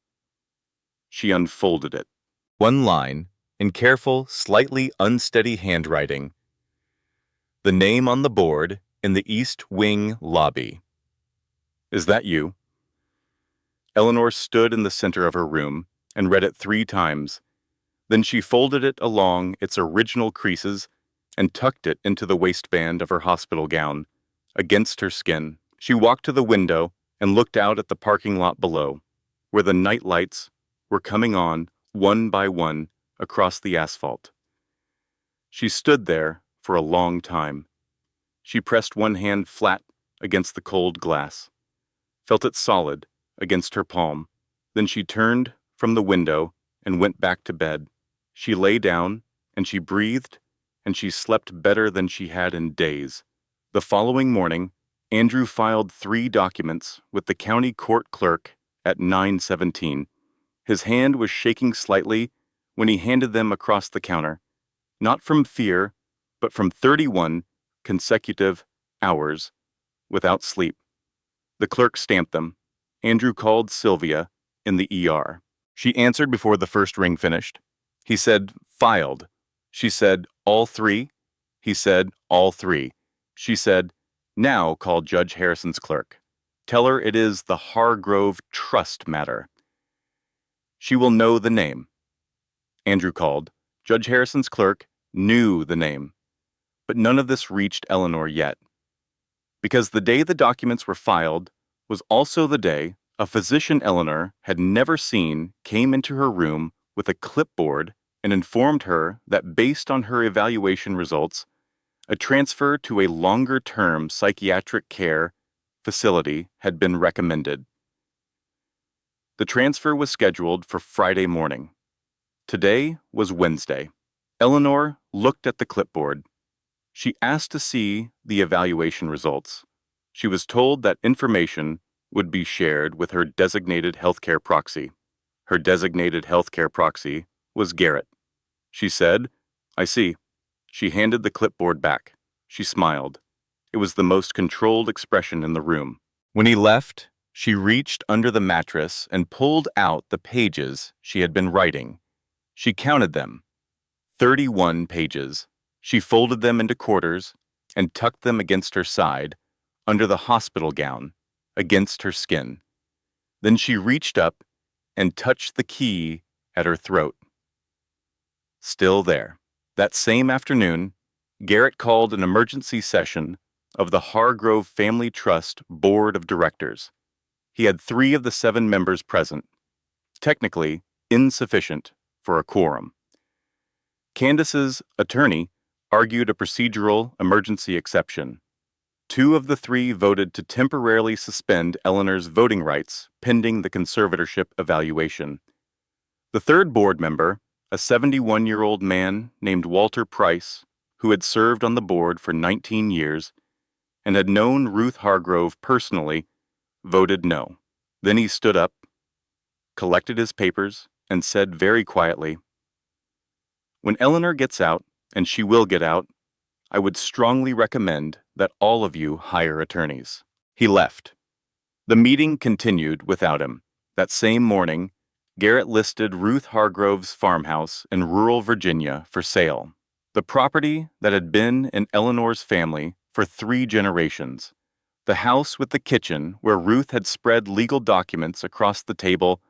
She unfolded it. One line, in careful, slightly unsteady handwriting. The name on the board in the East Wing lobby. "Is that you?" Eleanor stood in the center of her room and read it 3 times. Then she folded it along its original creases and tucked it into the waistband of her hospital gown, against her skin. She walked to the window and looked out at the parking lot below, where the night lights were coming on one by one across the asphalt. She stood there for a long time. She pressed one hand flat against the cold glass, felt it solid against her palm. Then she turned from the window and went back to bed. She lay down, and she breathed, and she slept better than she had in days. The following morning, Andrew filed 3 documents with the county court clerk at 9:17. His hand was shaking slightly when he handed them across the counter, not from fear, but from 31 consecutive hours without sleep. The clerk stamped them. Andrew called Sylvia in the ER. She answered before the first ring finished. He said, "Filed." She said, "All 3?" He said, "All 3." She said, "Now call Judge Harrison's clerk. Tell her it is the Hargrove Trust matter. She will know the name." Andrew called. Judge Harrison's clerk knew the name, but none of this reached Eleanor yet, because the day the documents were filed was also the day a physician Eleanor had never seen came into her room with a clipboard and informed her that based on her evaluation results, a transfer to a longer-term psychiatric care facility had been recommended. The transfer was scheduled for Friday morning. Today was Wednesday. Eleanor looked at the clipboard. She asked to see the evaluation results. She was told that information would be shared with her designated healthcare proxy. Her designated healthcare proxy was Garrett. She said, "I see." She handed the clipboard back. She smiled. It was the most controlled expression in the room. When he left, she reached under the mattress and pulled out the pages she had been writing. She counted them. 31 pages. She folded them into quarters and tucked them against her side, under the hospital gown, against her skin. Then she reached up and touched the key at her throat. Still there. That same afternoon, Garrett called an emergency session of the Hargrove Family Trust Board of Directors. He had 3 of the 7 members present, technically insufficient for a quorum. Candace's attorney argued a procedural emergency exception. 2 of the 3 voted to temporarily suspend Eleanor's voting rights pending the conservatorship evaluation. The 3rd board member, a 71-year-old man named Walter Price, who had served on the board for 19 years and had known Ruth Hargrove personally, voted no. Then he stood up, collected his papers, and said very quietly, "When Eleanor gets out, and she will get out, I would strongly recommend that all of you hire attorneys." He left. The meeting continued without him. That same morning, Garrett listed Ruth Hargrove's farmhouse in rural Virginia for sale. The property that had been in Eleanor's family for 3 generations. The house with the kitchen where Ruth had spread legal documents across the table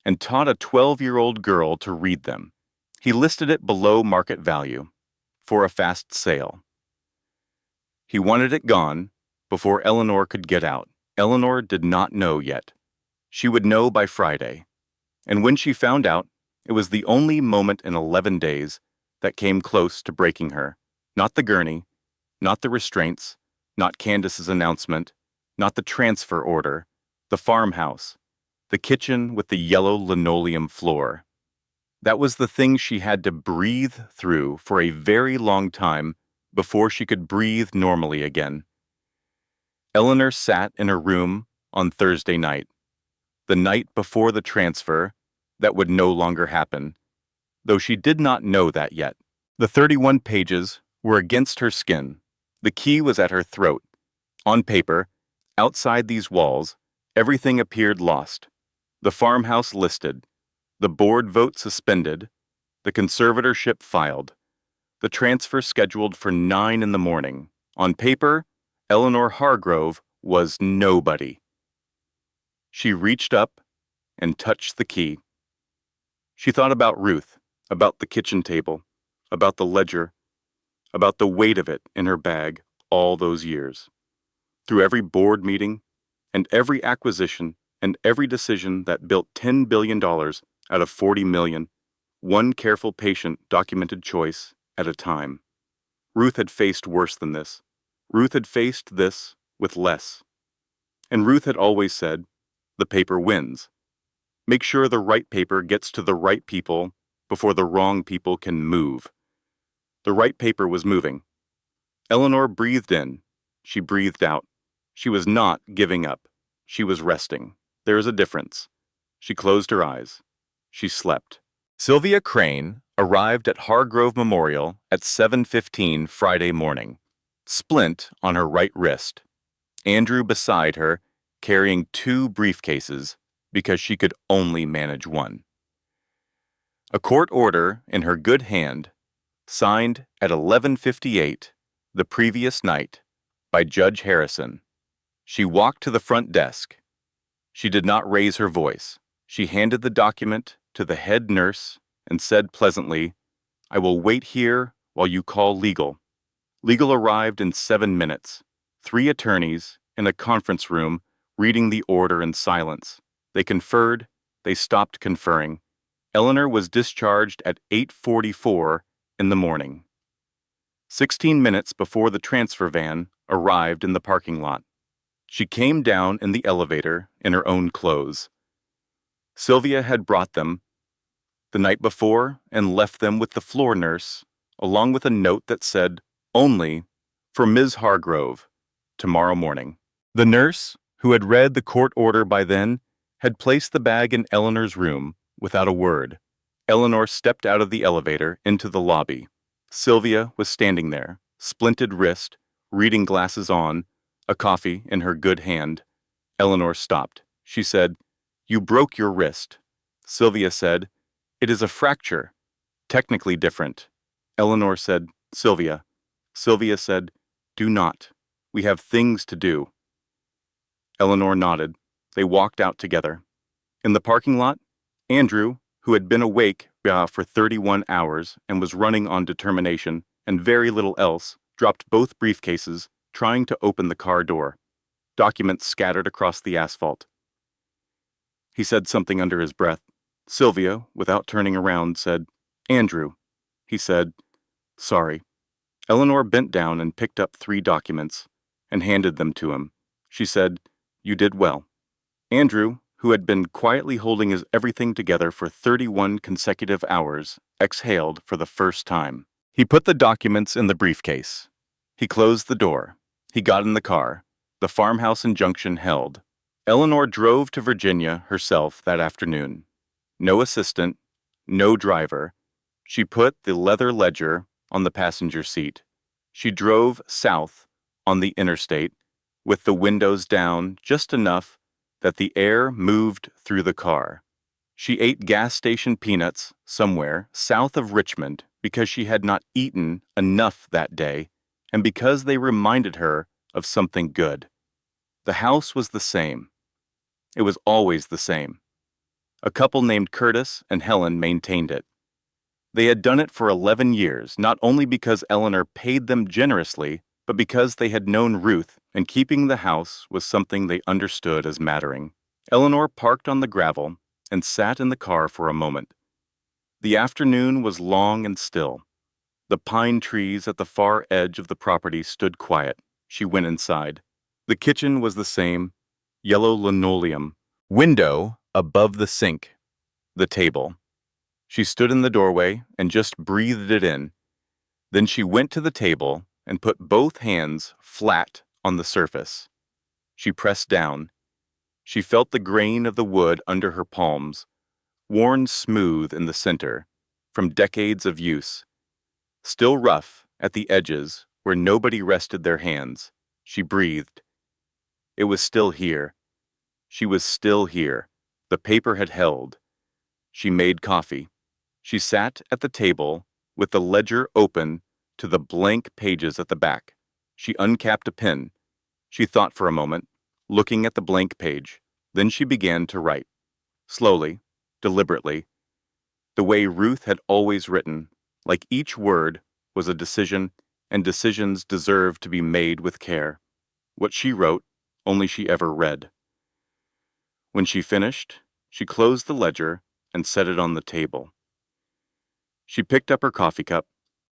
and taught a 12-year-old girl to read them. He listed it below market value for a fast sale. He wanted it gone before Eleanor could get out. Eleanor did not know yet. She would know by Friday. And when she found out, it was the only moment in 11 days that came close to breaking her. Not the gurney, not the restraints, not Candace's announcement, not the transfer order, the farmhouse, the kitchen with the yellow linoleum floor. That was the thing she had to breathe through for a very long time before she could breathe normally again. Eleanor sat in her room on Thursday night, the night before the transfer that would no longer happen, though she did not know that yet. The 31 pages were against her skin. The key was at her throat. On paper, outside these walls, everything appeared lost. The farmhouse listed, the board vote suspended, the conservatorship filed, the transfer scheduled for 9 in the morning. On paper, Eleanor Hargrove was nobody. She reached up and touched the key. She thought about Ruth, about the kitchen table, about the ledger, about the weight of it in her bag all those years. Through every board meeting and every acquisition and every decision that built $10 billion out of $40 million, one careful patient documented choice at a time. Ruth had faced worse than this. Ruth had faced this with less. And Ruth had always said, the paper wins. Make sure the right paper gets to the right people before the wrong people can move. The right paper was moving. Eleanor breathed in. She breathed out. She was not giving up. She was resting. There is a difference. She closed her eyes. She slept. Sylvia Crane arrived at Hargrove Memorial at 7:15 Friday morning, splint on her right wrist. Andrew beside her, carrying 2 briefcases because she could only manage one. A court order in her good hand, signed at 11:58 the previous night, by Judge Harrison. She walked to the front desk. She did not raise her voice. She handed the document to the head nurse and said pleasantly, "I will wait here while you call legal." Legal arrived in 7 minutes. 3 attorneys in a conference room reading the order in silence. They conferred, they stopped conferring. Eleanor was discharged at 8:44 in the morning. 16 minutes before the transfer van arrived in the parking lot. She came down in the elevator in her own clothes. Sylvia had brought them the night before and left them with the floor nurse, along with a note that said, "Only for Ms. Hargrove, tomorrow morning." The nurse, who had read the court order by then, had placed the bag in Eleanor's room without a word. Eleanor stepped out of the elevator into the lobby. Sylvia was standing there, splinted wrist, reading glasses on, a coffee in her good hand. Eleanor stopped. She said, "You broke your wrist." Sylvia said, "It is a fracture. Technically different." Eleanor said, "Sylvia." Sylvia said, "Do not. We have things to do." Eleanor nodded. They walked out together. In the parking lot, Andrew, who had been awake for 31 hours and was running on determination and very little else, dropped both briefcases, trying to open the car door. Documents scattered across the asphalt. He said something under his breath. Sylvia, without turning around, said, "Andrew." He said, "Sorry." Eleanor bent down and picked up 3 documents and handed them to him. She said, "You did well." Andrew, who had been quietly holding his everything together for 31 consecutive hours, exhaled for the first time. He put the documents in the briefcase. He closed the door. He got in the car. The farmhouse injunction held. Eleanor drove to Virginia herself that afternoon. No assistant, no driver. She put the leather ledger on the passenger seat. She drove south on the interstate with the windows down just enough that the air moved through the car. She ate gas station peanuts somewhere south of Richmond because she had not eaten enough that day and because they reminded her of something good. The house was the same. It was always the same. A couple named Curtis and Helen maintained it. They had done it for 11 years, not only because Eleanor paid them generously, but because they had known Ruth, and keeping the house was something they understood as mattering. Eleanor parked on the gravel and sat in the car for a moment. The afternoon was long and still. The pine trees at the far edge of the property stood quiet. She went inside. The kitchen was the same, yellow linoleum, window above the sink, the table. She stood in the doorway and just breathed it in. Then she went to the table and put both hands flat on the surface. She pressed down. She felt the grain of the wood under her palms, worn smooth in the center, from decades of use. Still rough at the edges where nobody rested their hands. She breathed. It was still here. She was still here. The paper had held. She made coffee. She sat at the table with the ledger open to the blank pages at the back. She uncapped a pen. She thought for a moment, looking at the blank page. Then she began to write. Slowly, deliberately, the way Ruth had always written, like each word was a decision, and decisions deserved to be made with care. What she wrote, only she ever read. When she finished, she closed the ledger and set it on the table. She picked up her coffee cup.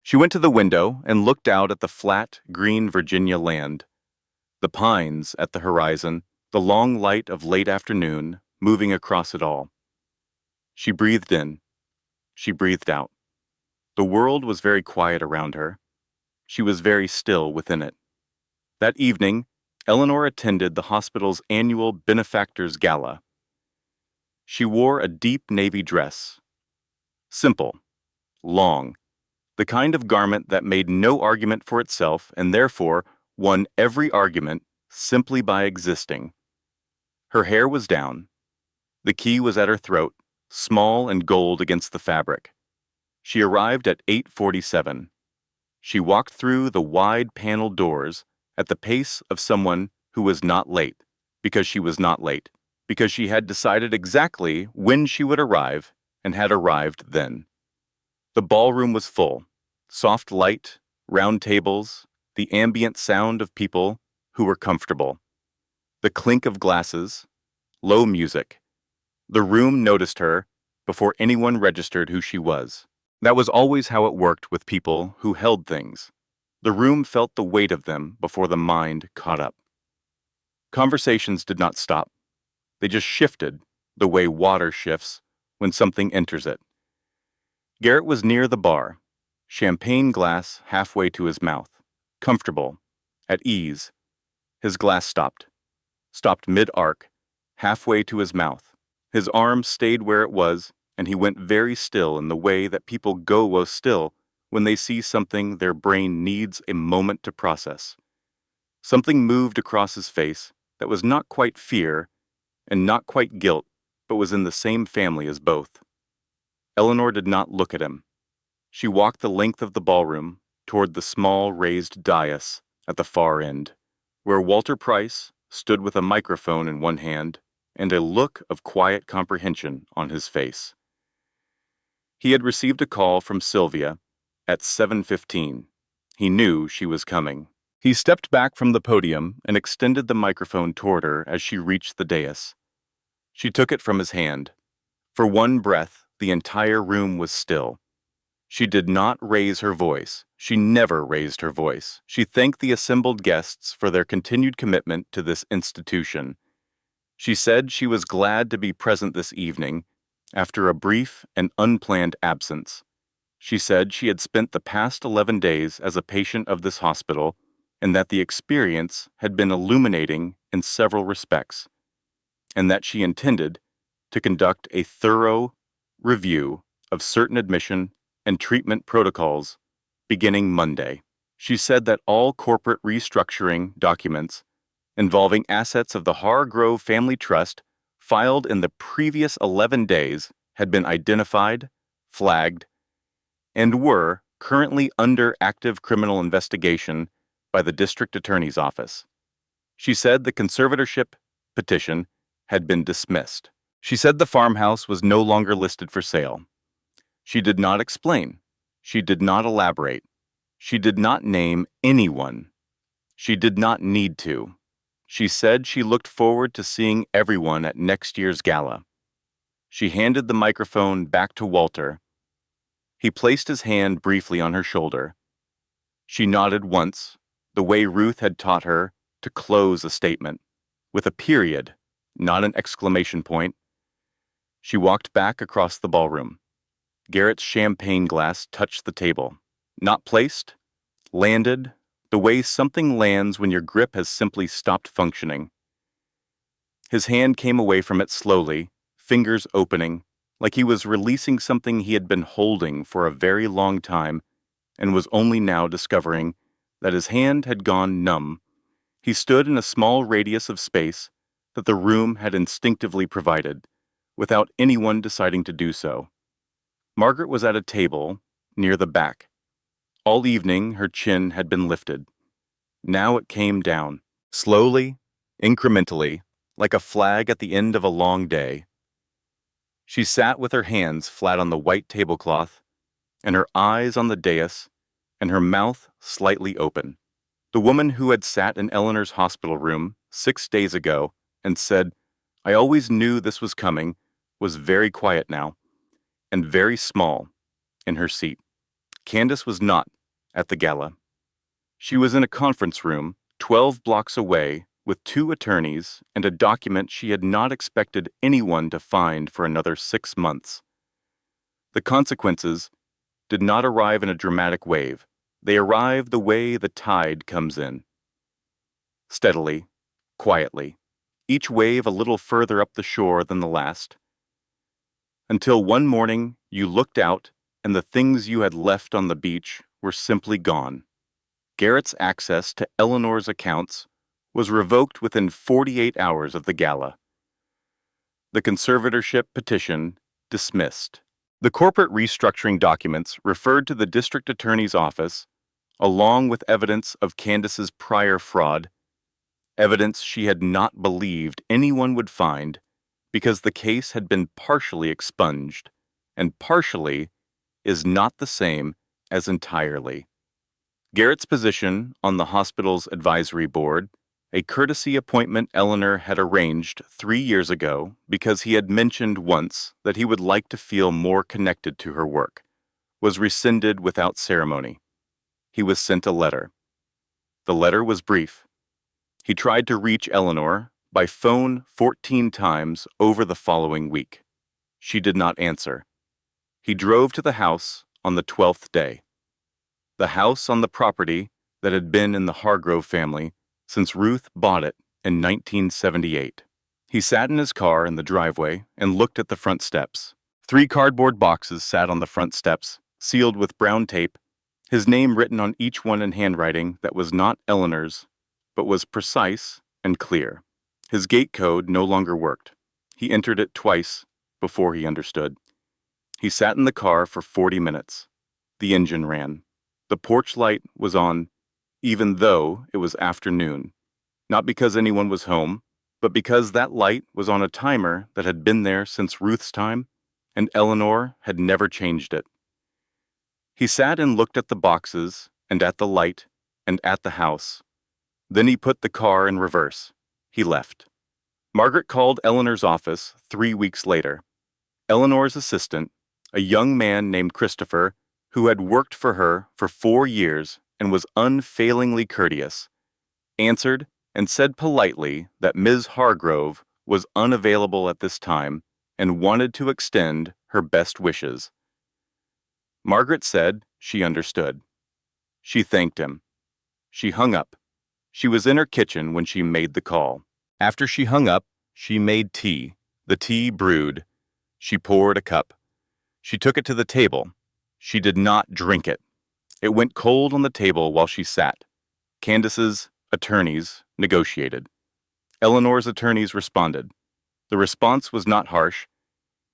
She went to the window and looked out at the flat, green Virginia land. The pines at the horizon, the long light of late afternoon moving across it all. She breathed in. She breathed out. The world was very quiet around her. She was very still within it. That evening, Eleanor attended the hospital's annual benefactors gala. She wore a deep navy dress. Simple, long, the kind of garment that made no argument for itself and therefore won every argument simply by existing. Her hair was down. The key was at her throat, small and gold against the fabric. She arrived at 8:47. She walked through the wide paneled doors at the pace of someone who was not late, because she was not late, because she had decided exactly when she would arrive and had arrived then. The ballroom was full. Soft light, round tables, the ambient sound of people who were comfortable. The clink of glasses, low music. The room noticed her before anyone registered who she was. That was always how it worked with people who held things. The room felt the weight of them before the mind caught up. Conversations did not stop. They just shifted the way water shifts when something enters it. Garrett was near the bar, champagne glass halfway to his mouth, comfortable, at ease. His glass stopped mid-arc, halfway to his mouth. His arm stayed where it was, and he went very still in the way that people go still when they see something their brain needs a moment to process. Something moved across his face that was not quite fear and not quite guilt, but was in the same family as both. Eleanor did not look at him. She walked the length of the ballroom toward the small raised dais at the far end, where Walter Price stood with a microphone in one hand and a look of quiet comprehension on his face. He had received a call from Sylvia at 7:15. He knew she was coming. He stepped back from the podium and extended the microphone toward her as she reached the dais. She took it from his hand. For one breath, the entire room was still. She did not raise her voice. She never raised her voice. She thanked the assembled guests for their continued commitment to this institution. She said she was glad to be present this evening after a brief and unplanned absence. She said she had spent the past 11 days as a patient of this hospital and that the experience had been illuminating in several respects, and that she intended to conduct a thorough review of certain admission and treatment protocols beginning Monday. She said that all corporate restructuring documents involving assets of the Hargrove Family Trust filed in the previous 11 days had been identified, flagged, and were currently under active criminal investigation by the district attorney's office. She said the conservatorship petition had been dismissed. She said the farmhouse was no longer listed for sale. She did not explain. She did not elaborate. She did not name anyone. She did not need to. She said she looked forward to seeing everyone at next year's gala. She handed the microphone back to Walter. He placed his hand briefly on her shoulder. She nodded once, the way Ruth had taught her to close a statement, with a period, not an exclamation point. She walked back across the ballroom. Garrett's champagne glass touched the table. Not placed, landed, the way something lands when your grip has simply stopped functioning. His hand came away from it slowly, fingers opening, like he was releasing something he had been holding for a very long time and was only now discovering that his hand had gone numb. He stood in a small radius of space that the room had instinctively provided, without anyone deciding to do so. Margaret was at a table near the back. All evening her chin had been lifted. Now it came down, slowly, incrementally, like a flag at the end of a long day. She sat with her hands flat on the white tablecloth, and her eyes on the dais, and her mouth slightly open. The woman who had sat in Eleanor's hospital room 6 days ago and said, "I always knew this was coming," was very quiet now, and very small in her seat. Candace was not at the gala. She was in a conference room 12 blocks away with 2 attorneys and a document she had not expected anyone to find for another 6 months. The consequences did not arrive in a dramatic wave. They arrived the way the tide comes in. Steadily, quietly, each wave a little further up the shore than the last. Until one morning you looked out and the things you had left on the beach were simply gone. Garrett's access to Eleanor's accounts was revoked within 48 hours of the gala. The conservatorship petition dismissed. The corporate restructuring documents referred to the district attorney's office along with evidence of Candace's prior fraud, evidence she had not believed anyone would find because the case had been partially expunged, and partially is not the same as entirely. Garrett's position on the hospital's advisory board, a courtesy appointment Eleanor had arranged 3 years ago because he had mentioned once that he would like to feel more connected to her work, was rescinded without ceremony. He was sent a letter. The letter was brief. He tried to reach Eleanor by phone 14 times over the following week. She did not answer. He drove to the house on the 12th day. The house on the property that had been in the Hargrove family since Ruth bought it in 1978. He sat in his car in the driveway and looked at the front steps. 3 cardboard boxes sat on the front steps, sealed with brown tape, his name written on each one in handwriting that was not Eleanor's, but was precise and clear. His gate code no longer worked. He entered it twice before he understood. He sat in the car for 40 minutes. The engine ran. The porch light was on, even though it was afternoon. Not because anyone was home, but because that light was on a timer that had been there since Ruth's time, and Eleanor had never changed it. He sat and looked at the boxes, and at the light, and at the house. Then he put the car in reverse. He left. Margaret called Eleanor's office 3 weeks later. Eleanor's assistant, a young man named Christopher, who had worked for her for 4 years and was unfailingly courteous, answered and said politely that Ms. Hargrove was unavailable at this time and wanted to extend her best wishes. Margaret said she understood. She thanked him. She hung up. She was in her kitchen when she made the call. After she hung up, she made tea. The tea brewed. She poured a cup. She took it to the table. She did not drink it. It went cold on the table while she sat. Candace's attorneys negotiated. Eleanor's attorneys responded. The response was not harsh.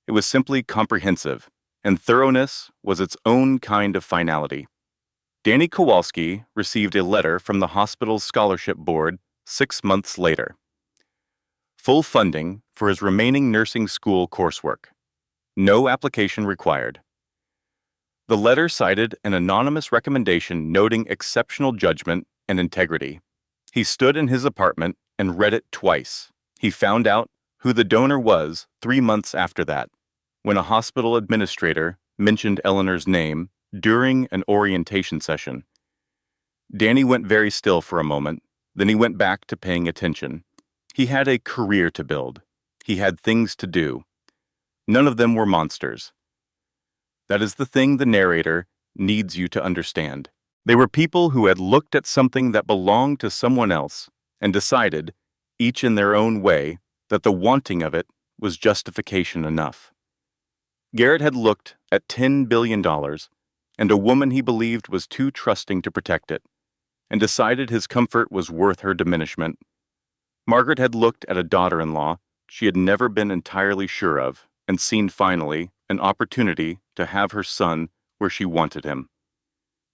It was simply comprehensive, and thoroughness was its own kind of finality. Danny Kowalski received a letter from the hospital's scholarship board 6 months later. Full funding for his remaining nursing school coursework. No application required. The letter cited an anonymous recommendation noting exceptional judgment and integrity. He stood in his apartment and read it twice. He found out who the donor was 3 months after that, when a hospital administrator mentioned Eleanor's name during an orientation session. Danny went very still for a moment, then he went back to paying attention. He had a career to build. He had things to do. None of them were monsters. That is the thing the narrator needs you to understand. They were people who had looked at something that belonged to someone else and decided, each in their own way, that the wanting of it was justification enough. Garrett had looked at $10 billion and a woman he believed was too trusting to protect it, and decided his comfort was worth her diminishment. Margaret had looked at a daughter-in-law she had never been entirely sure of and seen finally an opportunity to have her son where she wanted him.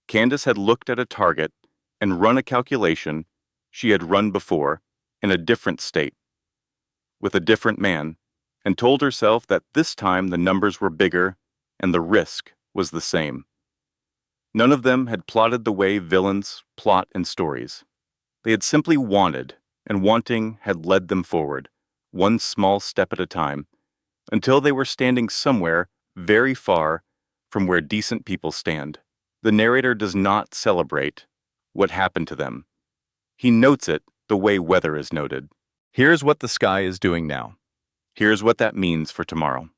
Candace had looked at a target and run a calculation she had run before in a different state, with a different man, and told herself that this time the numbers were bigger and the risk was the same. None of them had plotted the way villains plot in stories. They had simply wanted, and wanting had led them forward, one small step at a time, until they were standing somewhere very far from where decent people stand. The narrator does not celebrate what happened to them. He notes it the way weather is noted. Here's what the sky is doing now. Here's what that means for tomorrow.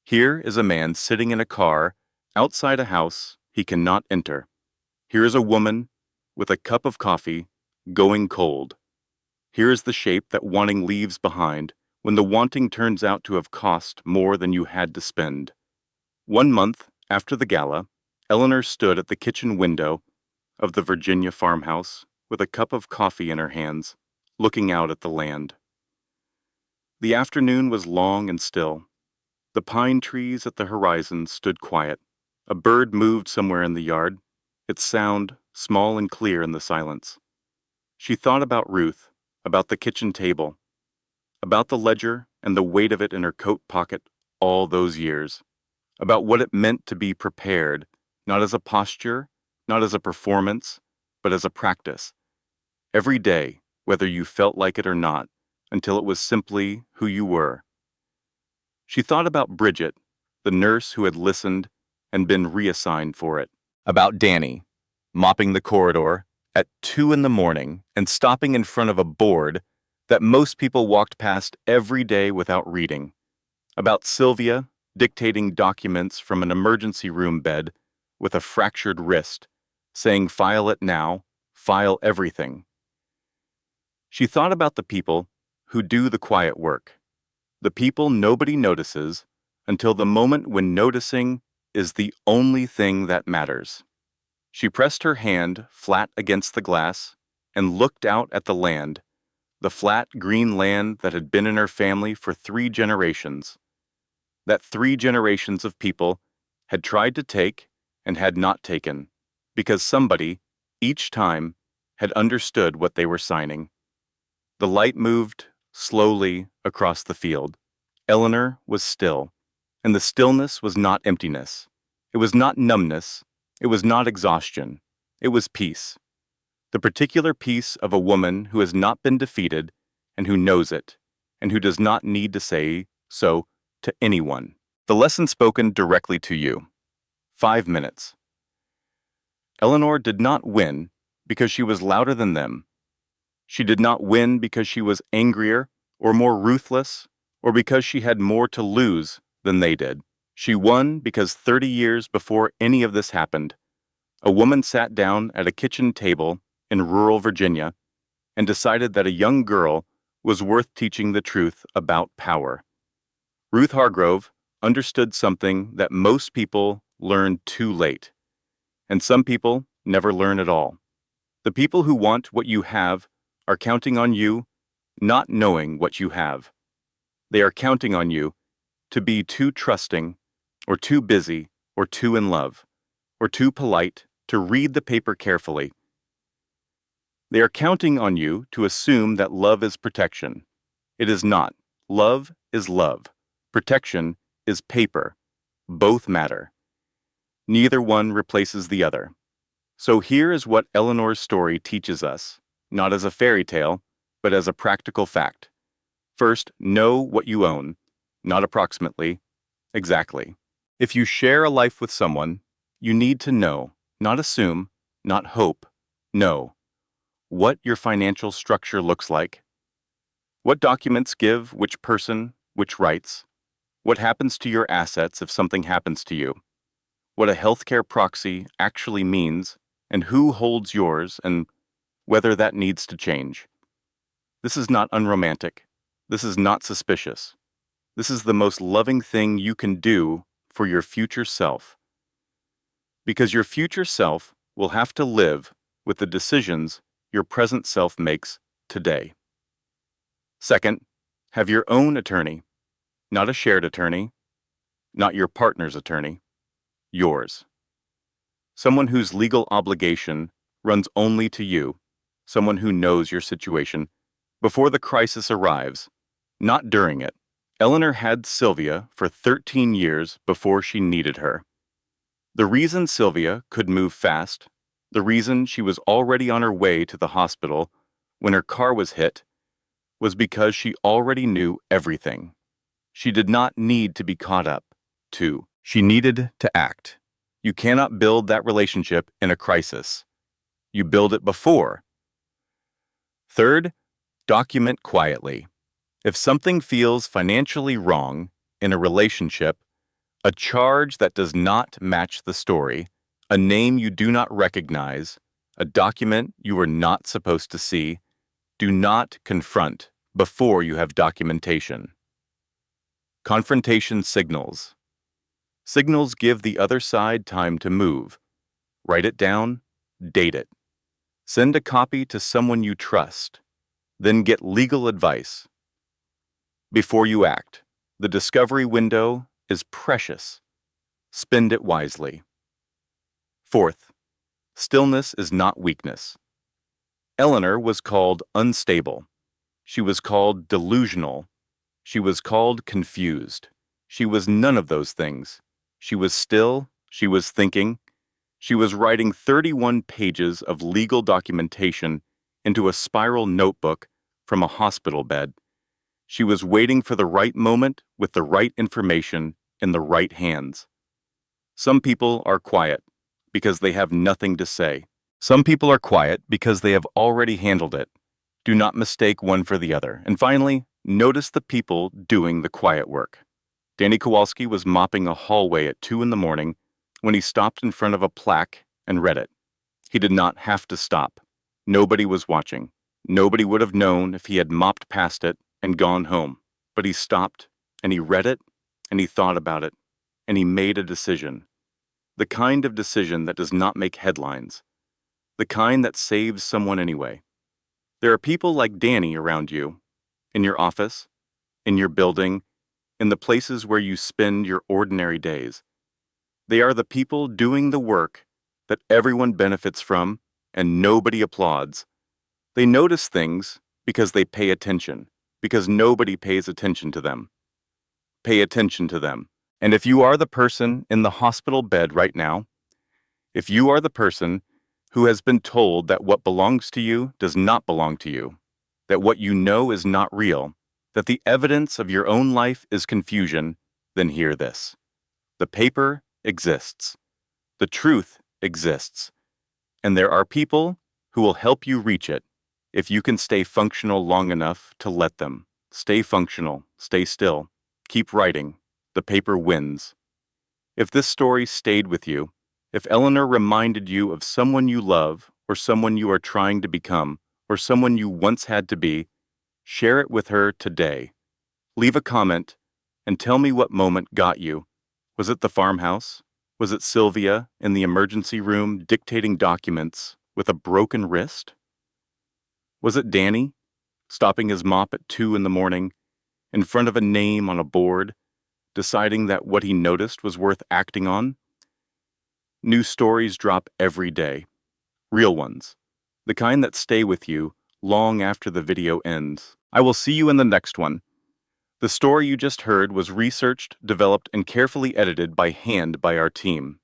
Here is a man sitting in a car outside a house he cannot enter. Here is a woman with a cup of coffee going cold. Here is the shape that wanting leaves behind when the wanting turns out to have cost more than you had to spend. 1 month after the gala, Eleanor stood at the kitchen window of the Virginia farmhouse with a cup of coffee in her hands, looking out at the land. The afternoon was long and still. The pine trees at the horizon stood quiet. A bird moved somewhere in the yard, its sound small and clear in the silence. She thought about Ruth, about the kitchen table, about the ledger and the weight of it in her coat pocket all those years, about what it meant to be prepared, not as a posture, not as a performance, but as a practice. Every day, whether you felt like it or not, until it was simply who you were. She thought about Bridget, the nurse who had listened and been reassigned for it. About Danny, mopping the corridor at 2 in the morning and stopping in front of a board that most people walked past every day without reading. About Sylvia, dictating documents from an emergency room bed with a fractured wrist, saying file it now, file everything. She thought about the people who do the quiet work, the people nobody notices until the moment when noticing is the only thing that matters. She pressed her hand flat against the glass and looked out at the land, the flat green land that had been in her family for 3 generations. That 3 generations of people had tried to take and had not taken, because somebody, each time, had understood what they were signing. The light moved slowly across the field. Eleanor was still, and the stillness was not emptiness. It was not numbness. It was not exhaustion. It was peace. The particular peace of a woman who has not been defeated and who knows it, and who does not need to say so to anyone. The lesson spoken directly to you. 5 minutes. Eleanor did not win because she was louder than them. She did not win because she was angrier or more ruthless or because she had more to lose than they did. She won because 30 years before any of this happened, a woman sat down at a kitchen table in rural Virginia and decided that a young girl was worth teaching the truth about power. Ruth Hargrove understood something that most people learn too late, and some people never learn at all. The people who want what you have are counting on you not knowing what you have. They are counting on you to be too trusting, or too busy, or too in love, or too polite to read the paper carefully. They are counting on you to assume that love is protection. It is not. Love is love. Protection is paper. Both matter. Neither one replaces the other. So here is what Eleanor's story teaches us, not as a fairy tale, but as a practical fact. First, know what you own, not approximately, exactly. If you share a life with someone, you need to know, not assume, not hope, know what your financial structure looks like, what documents give which person which rights, what happens to your assets if something happens to you, what a healthcare proxy actually means, and who holds yours and whether that needs to change. This is not unromantic. This is not suspicious. This is the most loving thing you can do for your future self. Because your future self will have to live with the decisions your present self makes today. Second, have your own attorney, not a shared attorney, not your partner's attorney, yours. Someone whose legal obligation runs only to you, someone who knows your situation before the crisis arrives, not during it. Eleanor had Sylvia for 13 years before she needed her. The reason Sylvia could move fast, the reason she was already on her way to the hospital when her car was hit, was because she already knew everything. She did not need to be caught up to. She needed to act. You cannot build that relationship in a crisis. You build it before. Third, document quietly. If something feels financially wrong in a relationship, a charge that does not match the story, a name you do not recognize, a document you are not supposed to see, do not confront before you have documentation. Confrontation signals. Signals give the other side time to move. Write it down, date it. Send a copy to someone you trust. Then get legal advice. Before you act, the discovery window is precious. Spend it wisely. Fourth, Stillness is not weakness. Eleanor was called unstable. She was called delusional. She was called confused. She was none of those things. She was still, she was thinking. She was writing 31 pages of legal documentation into a spiral notebook from a hospital bed. She was waiting for the right moment with the right information in the right hands. Some people are quiet because they have nothing to say. Some people are quiet because they have already handled it. Do not mistake one for the other. And finally, notice the people doing the quiet work. Danny Kowalski was mopping a hallway at 2 in the morning when he stopped in front of a plaque and read it. He did not have to stop. Nobody was watching. Nobody would have known if he had mopped past it and gone home. But he stopped, and he read it, and he thought about it, and he made a decision. The kind of decision that does not make headlines. The kind that saves someone anyway. There are people like Danny around you, in your office, in your building, in the places where you spend your ordinary days. They are the people doing the work that everyone benefits from and nobody applauds. They notice things because they pay attention, because nobody pays attention to them. Pay attention to them. And if you are the person in the hospital bed right now, if you are the person who has been told that what belongs to you does not belong to you, that what you know is not real, that the evidence of your own life is confusion, then hear this. The paper exists. The truth exists. And there are people who will help you reach it if you can stay functional long enough to let them. Stay functional, stay still, keep writing. The paper wins. If this story stayed with you, if Eleanor reminded you of someone you love, or someone you are trying to become, or someone you once had to be, share it with her today. Leave a comment and tell me what moment got you. Was it the farmhouse? Was it Sylvia in the emergency room dictating documents with a broken wrist? Was it Danny, stopping his mop at 2 in the morning, in front of a name on a board, deciding that what he noticed was worth acting on? New stories drop every day. Real ones. The kind that stay with you long after the video ends. I will see you in the next one. The story you just heard was researched, developed, and carefully edited by hand by our team.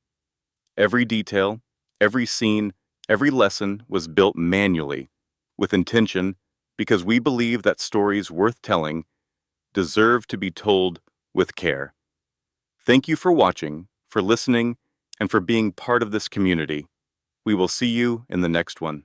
Every detail, every scene, every lesson was built manually, with intention, because we believe that stories worth telling deserve to be told with care. Thank you for watching, for listening, and for being part of this community. We will see you in the next one.